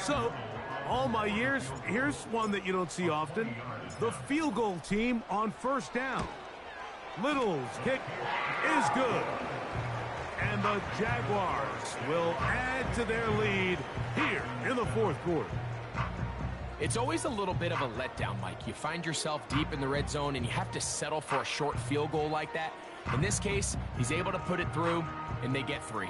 So, all my years, here's one that you don't see often. The field goal team on first down. Little's kick is good. And the Jaguars will add to their lead here in the 4th quarter. It's always a little bit of a letdown, Mike. You find yourself deep in the red zone and you have to settle for a short field goal like that. In this case, he's able to put it through, and they get 3.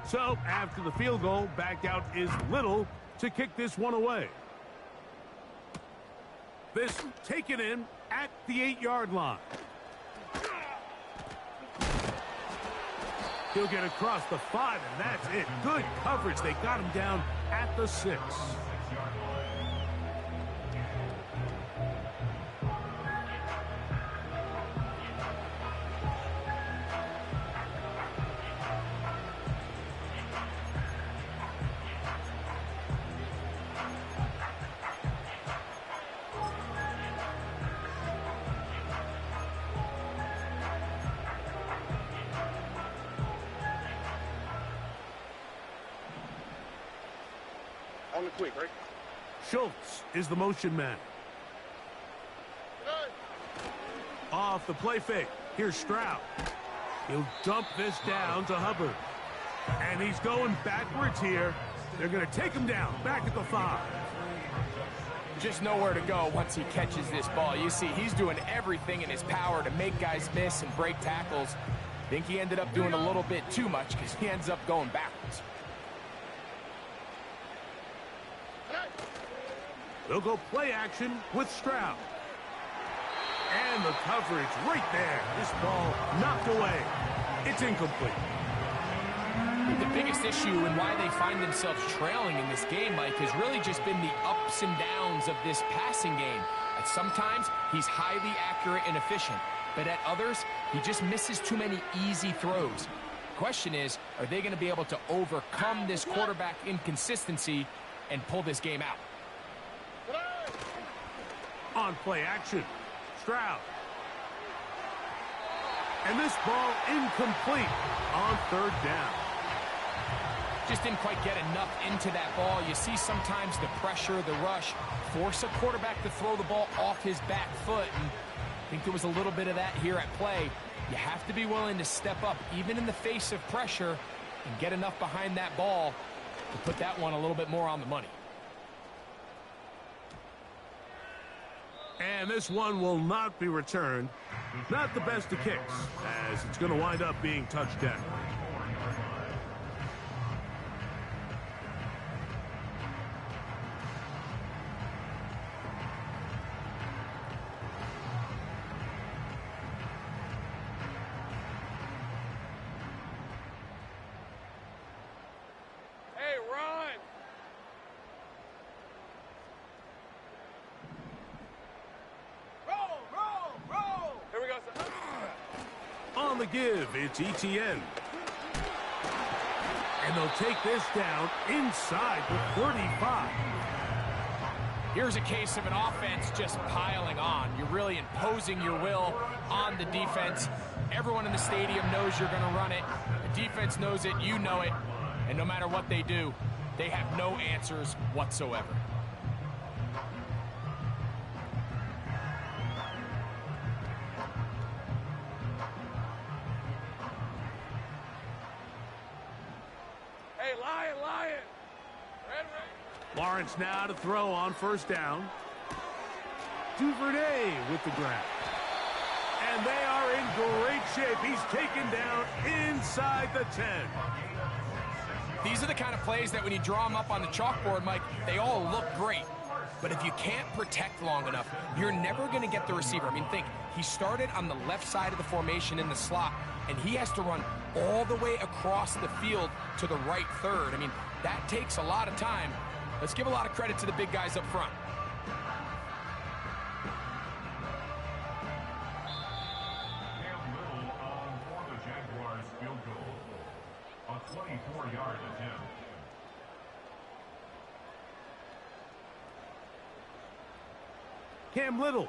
So, after the field goal, back out is Little to kick this one away. This taken in at the 8-yard line. He'll get across the 5, and that's it. Good coverage. They got him down at the 6. On the quick, right? Schultz is the motion man. Off the play fake. Here's Stroud. He'll dump this down to Hubbard. And he's going backwards here. They're going to take him down back at the 5. Just nowhere to go once he catches this ball. You see, he's doing everything in his power to make guys miss and break tackles. I think he ended up doing a little bit too much because he ends up going backwards. They'll go play action with Stroud. And the coverage right there. This ball knocked away. It's incomplete. The biggest issue and why they find themselves trailing in this game, Mike, has really just been the ups and downs of this passing game. At sometimes, he's highly accurate and efficient, but at others, he just misses too many easy throws. The question is, are they going to be able to overcome this quarterback inconsistency and pull this game out? On play action, Stroud. And this ball incomplete on 3rd down. Just didn't quite get enough into that ball. You see sometimes the pressure, the rush, force a quarterback to throw the ball off his back foot. And I think there was a little bit of that here at play. You have to be willing to step up, even in the face of pressure, and get enough behind that ball to put that one a little bit more on the money. And this one will not be returned. Not the best of kicks, as it's going to wind up being touchdown. Hey, run! Here we go, sir. On the give, it's ETN. And they'll take this down inside the 35. Here's a case of an offense just piling on. You're really imposing your will on the defense. Everyone in the stadium knows you're going to run it. The defense knows it, you know it. And no matter what they do, they have no answers whatsoever. Hey, Lion! Red. Lawrence now to throw on 1st down. Duvernay with the grab. And they are in great shape. He's taken down inside the 10. These are the kind of plays that when you draw them up on the chalkboard, Mike, they all look great. But if you can't protect long enough, you're never going to get the receiver. I mean, think, he started on the left side of the formation in the slot, and he has to run all the way across the field to the right third. I mean, that takes a lot of time. Let's give a lot of credit to the big guys up front. For the Jaguars field goal. A 24-yard attempt. Cam Little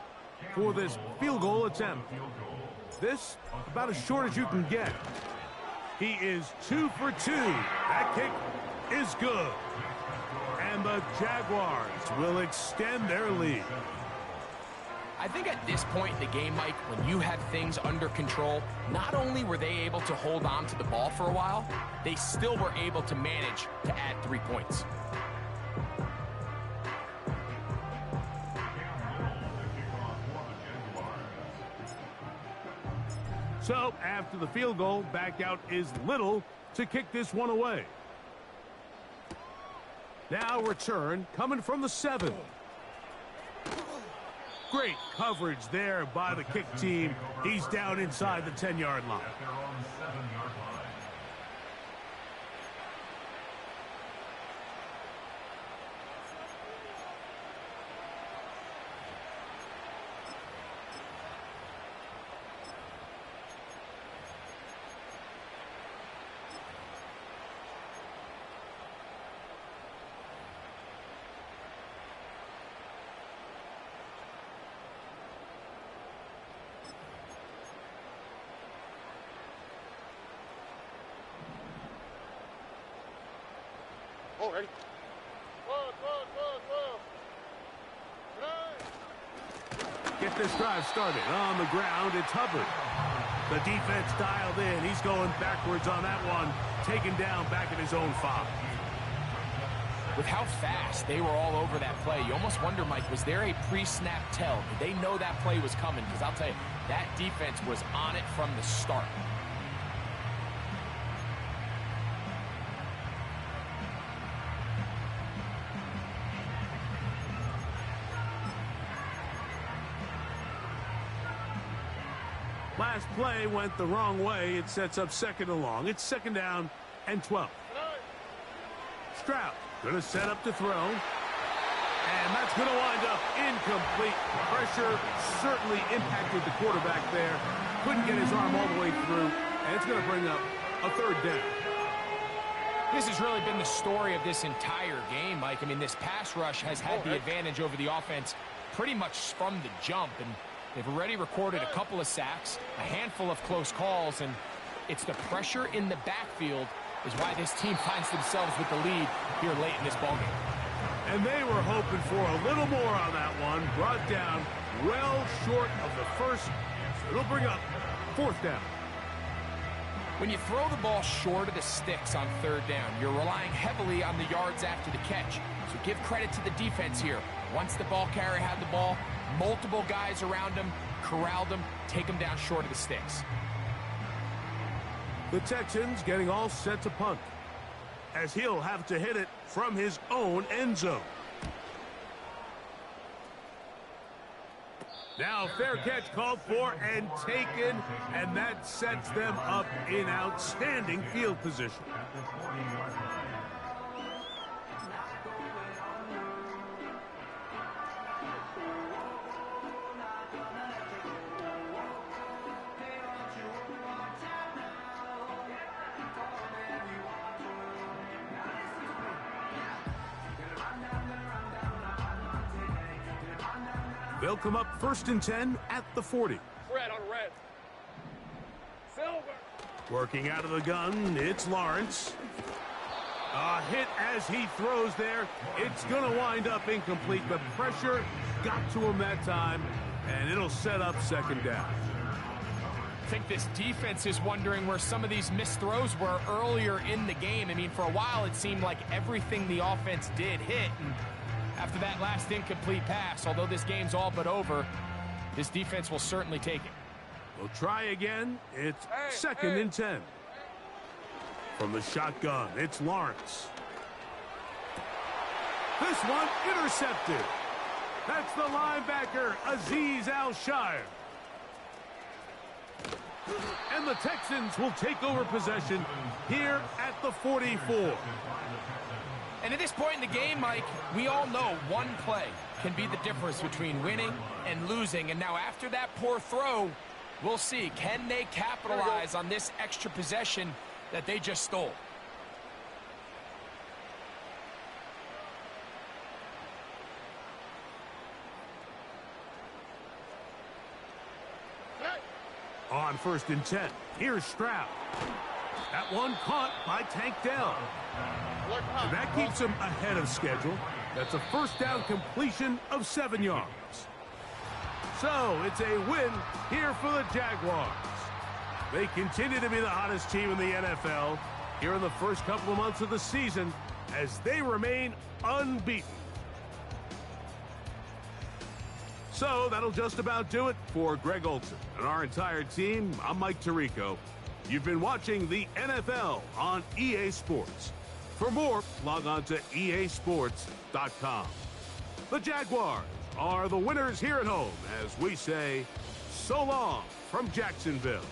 for this field goal attempt. This about as short as you can get. He is 2 for 2. That kick is good. And the Jaguars will extend their lead. I think at this point in the game, Mike, when you have things under control, not only were they able to hold on to the ball for a while, they still were able to manage to add 3 points. So, after the field goal, back out is Little to kick this one away. Now return coming from the 7. Great coverage there by the kick team. He's down inside the 10-yard line. At their own 7-yard line. Oh, ready? Get this drive started. On the ground, it's Hubbard. The defense dialed in. He's going backwards on that one. Taken down back at his own 5. With how fast they were all over that play, you almost wonder, Mike, was there a pre-snap tell? Did they know that play was coming? Because I'll tell you, that defense was on it from the start. Last play went the wrong way. It sets up 2nd and long. It's 2nd down and 12. Stroud going to set up to throw. And that's going to wind up incomplete. Pressure certainly impacted the quarterback there. Couldn't get his arm all the way through. And it's going to bring up a 3rd down. This has really been the story of this entire game, Mike. I mean, this pass rush has had the advantage over the offense pretty much from the jump. And they've already recorded a couple of sacks, a handful of close calls, and it's the pressure in the backfield is why this team finds themselves with the lead here late in this ballgame. And they were hoping for a little more on that one. Brought down well short of the first. So it'll bring up 4th down. When you throw the ball short of the sticks on 3rd down, you're relying heavily on the yards after the catch. So give credit to the defense here. Once the ball carrier had the ball, multiple guys around him, corralled him, take him down short of the sticks. The Texans getting all set to punt, as he'll have to hit it from his own end zone. Now fair catch called for and taken, and that sets them up in outstanding field position. At the 40-yard line. They'll come up 1st and 10 at the 40. Fred on red. Silver. Working out of the gun, it's Lawrence. A hit as he throws there. It's going to wind up incomplete, but pressure got to him that time, and it'll set up 2nd down. I think this defense is wondering where some of these missed throws were earlier in the game. I mean, for a while, it seemed like everything the offense did hit, and after that last incomplete pass, although this game's all but over, this defense will certainly take it. We'll try again. It's 2nd and 10. From the shotgun, it's Lawrence. This one intercepted. That's the linebacker, Azeez Al-Shire. And the Texans will take over possession here at the 44. And at this point in the game, Mike, we all know one play can be the difference between winning and losing. And now after that poor throw, we'll see. Can they capitalize on this extra possession that they just stole? On 1st and 10, here's Stroud. That one caught by Tank Dell. And that keeps him ahead of schedule. That's a 1st down completion of 7 yards. So it's a win here for the Jaguars. They continue to be the hottest team in the NFL here in the first couple of months of the season as they remain unbeaten. So that'll just about do it for Greg Olson and our entire team. I'm Mike Tirico. You've been watching the NFL on EA Sports. For more, log on to easports.com. The Jaguars are the winners here at home as we say so long from Jacksonville.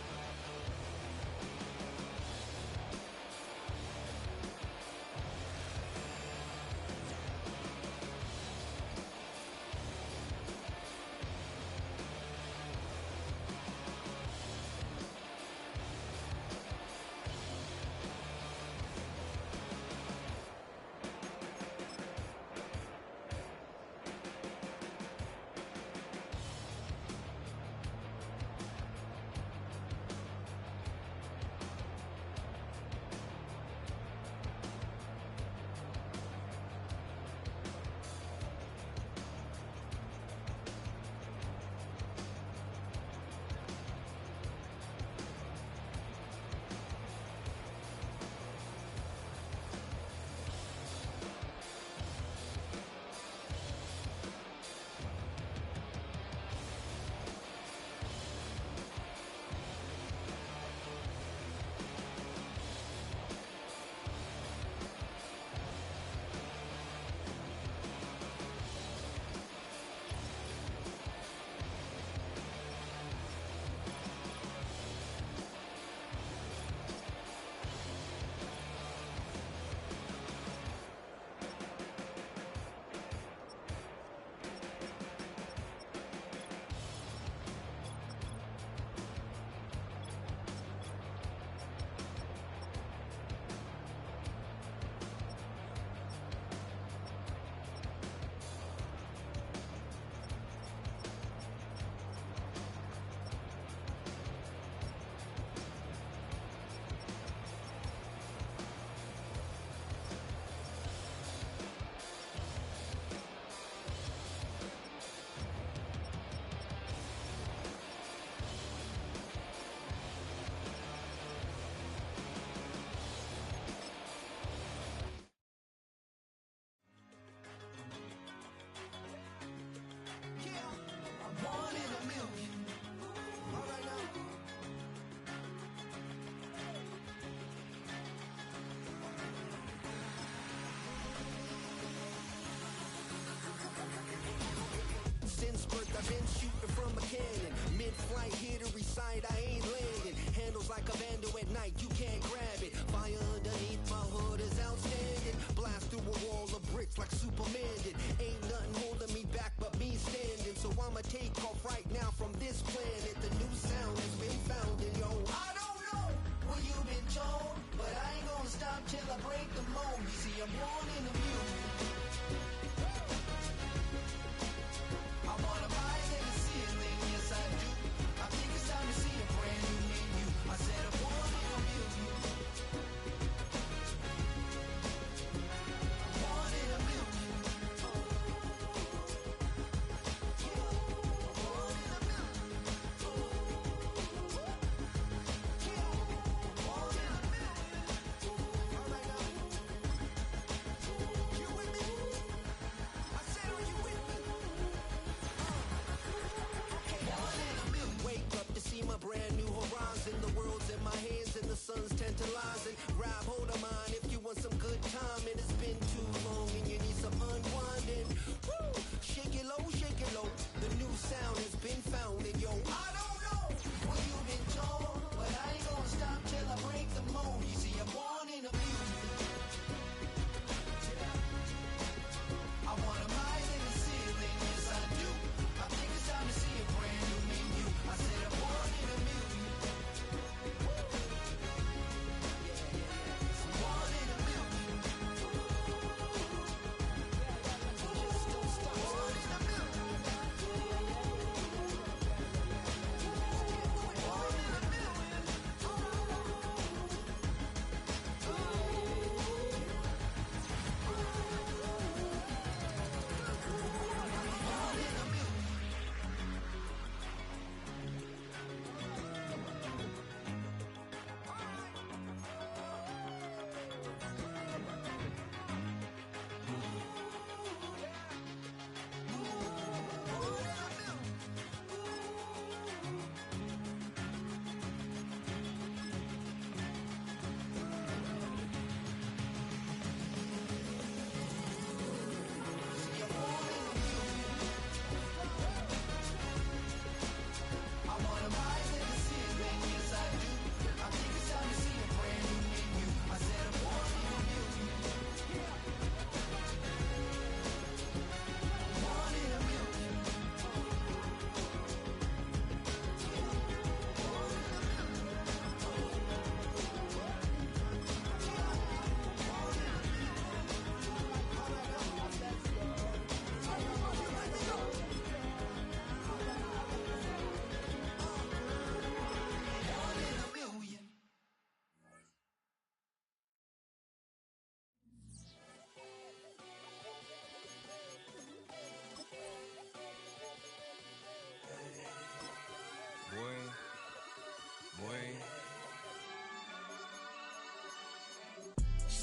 Since birth I've been shooting from a cannon. Mid-flight, here to recite, I ain't landing. Handles like a vandal at night, you can't grab it. Fire underneath my hood is outstanding. Blast through a wall of bricks like Superman did. Ain't nothing holding me back but me standing. So I'ma take off right now from this planet. The new sound has been found in yo. I don't know what you've been told, but I ain't gonna stop till I break the mold. You see, I'm born in the music. I wanna rise in the ceiling, yes I do. I think it's time to see a brand new menu. I said I'm born in a million. Born in a million. Born in a million. Born in a million. All right now.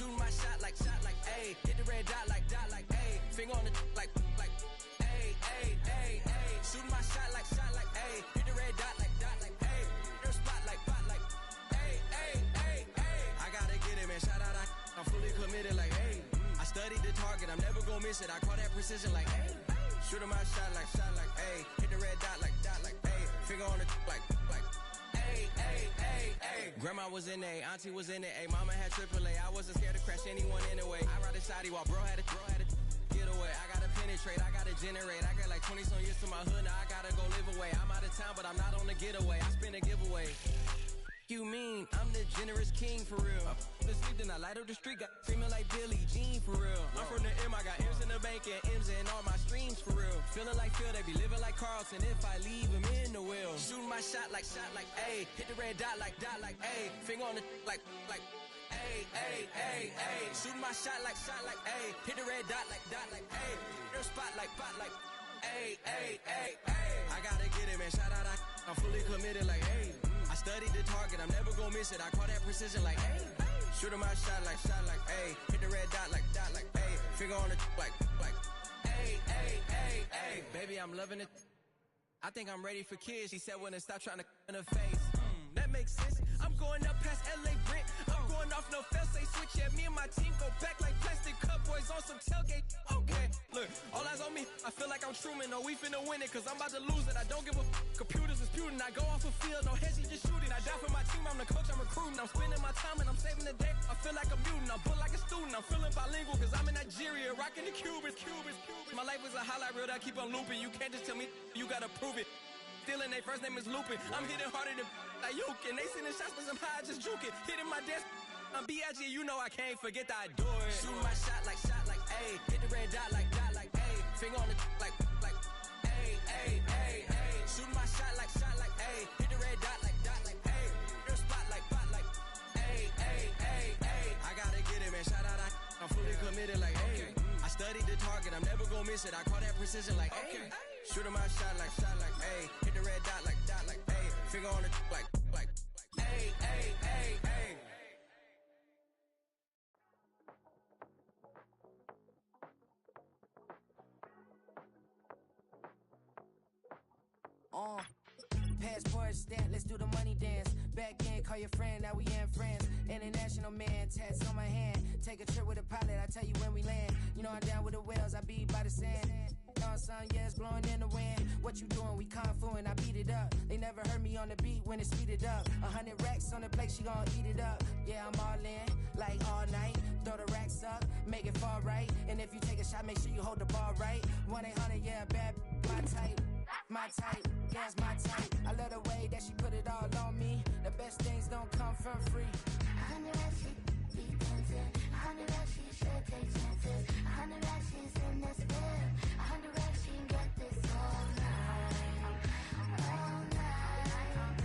Shooting my shot like, ayy. Hit the red dot like, ayy. Finger on the like, ayy, ayy, ayy, ayy. Shooting my shot like, ayy. Hit the red dot like, ayy. Their spot like, ayy, ayy, ayy, ayy. I gotta get it, man. Shout out, I'm fully committed like, ayy. I studied the target, I'm never gonna miss it. I call that precision like, ayy. Shooting my shot like, ayy. Hit the red dot like, ayy. Finger on the like, ayy, ayy, ayy, ayy. Grandma was in A, auntie was in it, ayy. Mama had AAA, I wasn't scared to crash anyone anyway. I ride a shotty while bro had a get away. I gotta penetrate, I gotta generate. I got like 20 some years to my hood, now I gotta go live away. I'm out of town, but I'm not on the getaway. I spin a giveaway. You mean I'm the generous king for real? I the sleep, then I light up the street, got screaming like Billie Jean for real. I'm from the M, I got M's in the bank and M's in all my streams for real. Feeling like Phil, they be living like Carlton if I leave him in the wheel. Shooting my shot like, ayy. Hit the red dot like, ayy. Finger on the like, ayy, ayy, ayy, ayy. Shooting my shot like, ayy. Hit the red dot like, ayy. Their spot like, ayy, ayy, ayy, ayy. I gotta get it, man. Shout out, I'm fully committed like, ayy. I studied the target, I'm never gonna miss it. I call that precision like, ayy. Shooting my shot like, ayy. Hit the red dot like, ayy. Finger on the like, ayy, ayy, ayy, ayy. Baby, I'm loving it. I think I'm ready for kids. She said when to stop trying to in her face. That makes sense. I'm going up past LA Brent. I'm going off no fail, say switch. Yeah, me and my team go back like plastic cup boys on some tailgate. Okay, look, all eyes on me. I feel like I'm Truman. No, we finna win it, cause I'm about to lose it. I don't give a computers disputing. I go off a field, no heads, just shooting. I die for my team, I'm the coach, I'm recruiting. I'm spending my time and I'm saving the day. I feel like a mutant, I'm built like a student. I'm feeling bilingual, cause I'm in Nigeria, rocking the Cubans. My life is a highlight reel that I keep on looping. You can't just tell me, you gotta prove it. Stealing, they first name is Lupin. I'm hitting harder than like Yukin. They sending shots, but somehow I just juke it. Hitting my desk, I'm B.I.G. You know I can't forget that I do it. Shooting my shot like, ayy. Hit the red dot like, ayy. Finger on the like, ayy, ayy, ayy, ayy. Shooting my shot like, ayy. Hit the red dot like, ayy. Their spot like, ayy, ayy, ayy, ayy. I gotta get it, man. Shout out, I'm fully committed like, ayy. I studied the target, I'm never gonna miss it. I call that precision like, ayy. Shooting my shot like, ayy. Hit the red dot like, ayy. Finger on the like, ayy, ayy, ayy, ayy. Passport stamp, let's do the money dance. Back in, call your friend, now we in France. International man, tats on my hand. Take a trip with a pilot, I tell you when we land. You know I'm down with the whales, I be by the sand. Sun, yeah, it's blowing in the wind. What you doing? We kung fu and I beat it up. They never heard me on the beat when it's speeded up. 100 racks on the plate, she gon' eat it up. Yeah, I'm all in, like all night. Throw the racks up, make it fall right. And if you take a shot, make sure you hold the ball right. 1-800, yeah, bad, my type. My type, yeah, it's my type. I love the way that she put it all on me. The best things don't come from free. 100 racks, she be dancing. 100 racks, she should take chances. 100 racks, she's in this bed. 100 racks, she can get this all night. All night. All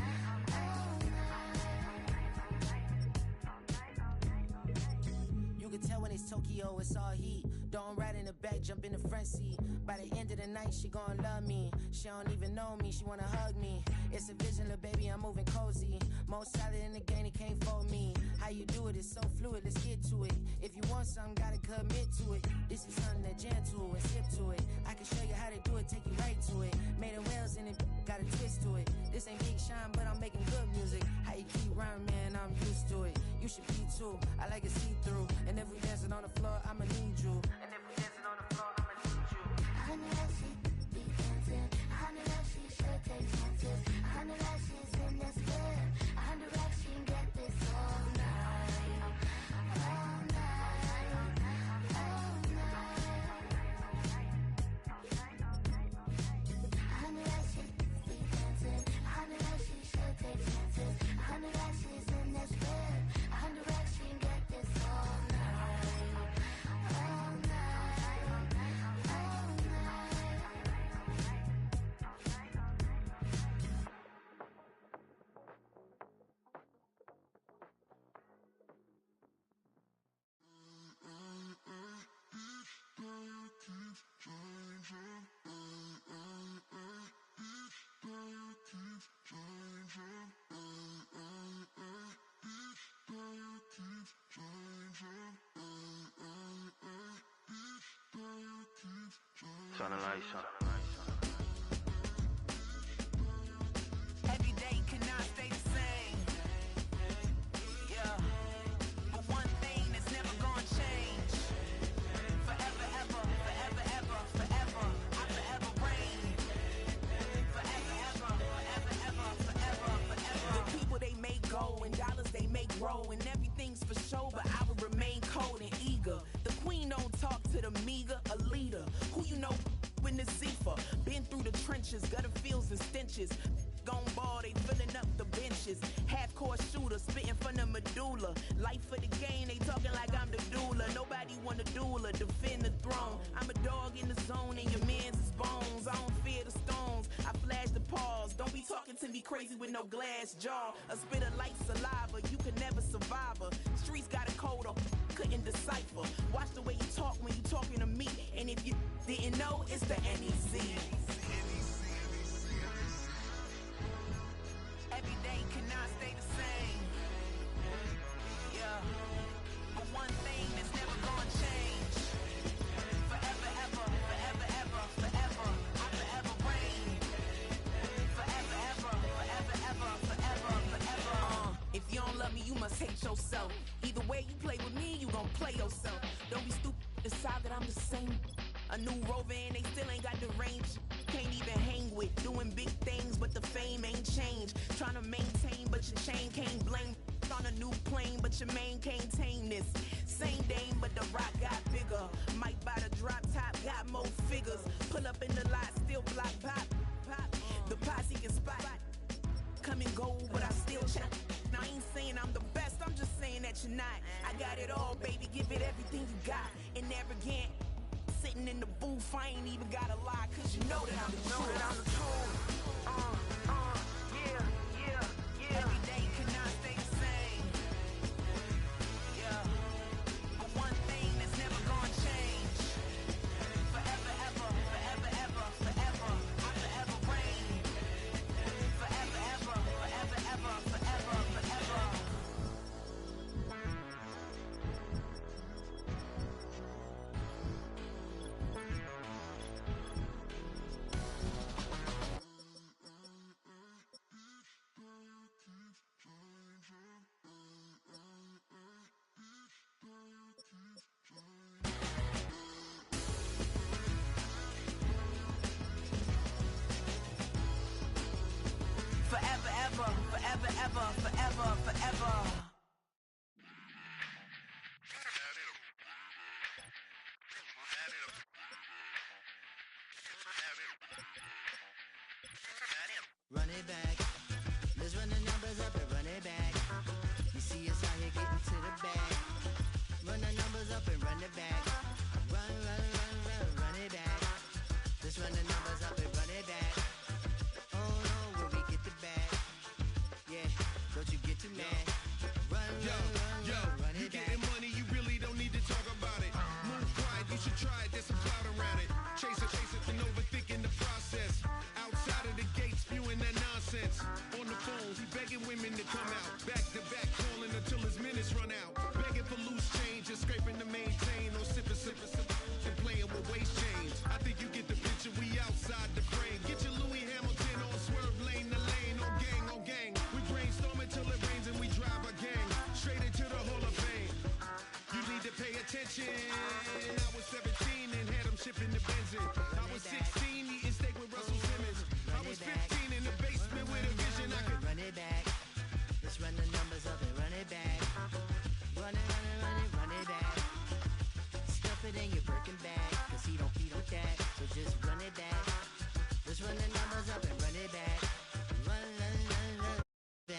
night. You can tell when it's Tokyo, it's all heat. Don't ride in the back, jump in the front seat. By the end of the night, she gon' love me. She don't even know me, she wanna hug me. It's a vision, little baby, I'm moving cozy. Most solid in the game, he can't fold me. How you do it, it's so fluid, let's get to it. If you want something, gotta commit to it. This is something that jam to and sip to it. I can show you how to do it, take you right to it. Made of whales in it, got a twist to it. This ain't Big Sean, but I'm making good music. How you keep rhyming, man, I'm used to it. You should be too, I like it see-through. And if we dancing on the floor, I'ma need you. And if we dancing on the floor, I'ma need you. 100 racks, she be dancing. 100 racks, she should take chances. 100 racks, she's in this bed. 100 racks, she can get this all night. All night. All night. 100 racks, she be dancing. 100 racks, she should take chances. 100 racks, she's in this bed. 100 racks, she can get this all night. All night. All night. Turn the lights on. Every day cannot stay the same. Yeah. But one thing that's never gonna change. Forever, ever, forever, ever, forever. I forever reign. Forever, ever, forever, ever, forever, forever. The people they make go and dollars they make grow and everything's for show, but I will remain cold and eager. The queen don't talk to the meager, a leader. Who you know in the Zephyr? Been through the trenches, gutter fields and stenches. Gone ball, they filling up the benches. Half-court shooter, spitting from the medulla. Life for the game, they talking like I'm the doula. Nobody wanna duel or defend the throne. I'm a dog in the zone and your man's is bones. I don't fear the stones, I flash the paws. Don't be talking to me crazy with no glass jaw. A spit of light saliva, you can never survive her. Streets got a code up, couldn't decipher. Watch the way you talk when you talking to me. And if you didn't know, it's the NEC. Every day cannot stay the same. Yeah. But one thing that's never gonna change. Forever, ever, forever, ever, forever. I forever reign. Forever, ever, forever, ever, forever, forever. If you don't love me, you must hate yourself. Either way you play with me, you gon' play yourself. Don't be stupid, decide that I'm the same. A new rover and they still ain't got the range. Can't even hang with, doing big things, but the fame ain't changed. Trying to maintain, but your chain can't blame. On a new plane, but your main can't tame this. Same dame, but the rock got bigger. Might buy the drop top, got more figures. Pull up in the lot, still block pop. The posse can spot. Come and go, but I still check. Now I ain't saying I'm the best, I'm just saying that you're not. I got it all, baby, give it everything you got. And arrogant, sitting in the booth, I ain't even gotta lie, cause you know that I'm the truth. Yeah. Every day cannot stay the same. Yeah. But one thing that's never gonna change. Forever, ever, forever, ever, forever. I forever reign. Forever, ever, forever, ever, forever, forever. Forever, ever, forever, ever, forever, forever. Run it back. Let's run the numbers up and run it back. You see us out here getting to the bag. Run the numbers up and run it back. Run it back. Let's run the numbers up and run it back. Oh no, when we get the bag. Yeah, don't you get too mad. Run it you back. getting money, you really don't need to talk about it. Move quiet, you should try it, there's some cloud around it. Chase it, and overthinking the process. Outside of the gates, spewing that nonsense. On the phone, he begging women to come out. Back to back, calling until his minutes run out. Begging for loose change and scraping to maintain. Or sipping, and playing with waist chains. I think you get the picture, we outside the frame. Get your Louis Hamilton on swerve lane to lane. On gang. We brainstorm until it rains and we drive a gang. Straight into the Hall of Fame. You need to pay attention. I was 17 and had them shipping the Benzin. I was 16 eating steak with Russell Simmons. I was 15 in the basement with a vision I could run it back. Let's run the numbers up and run it back.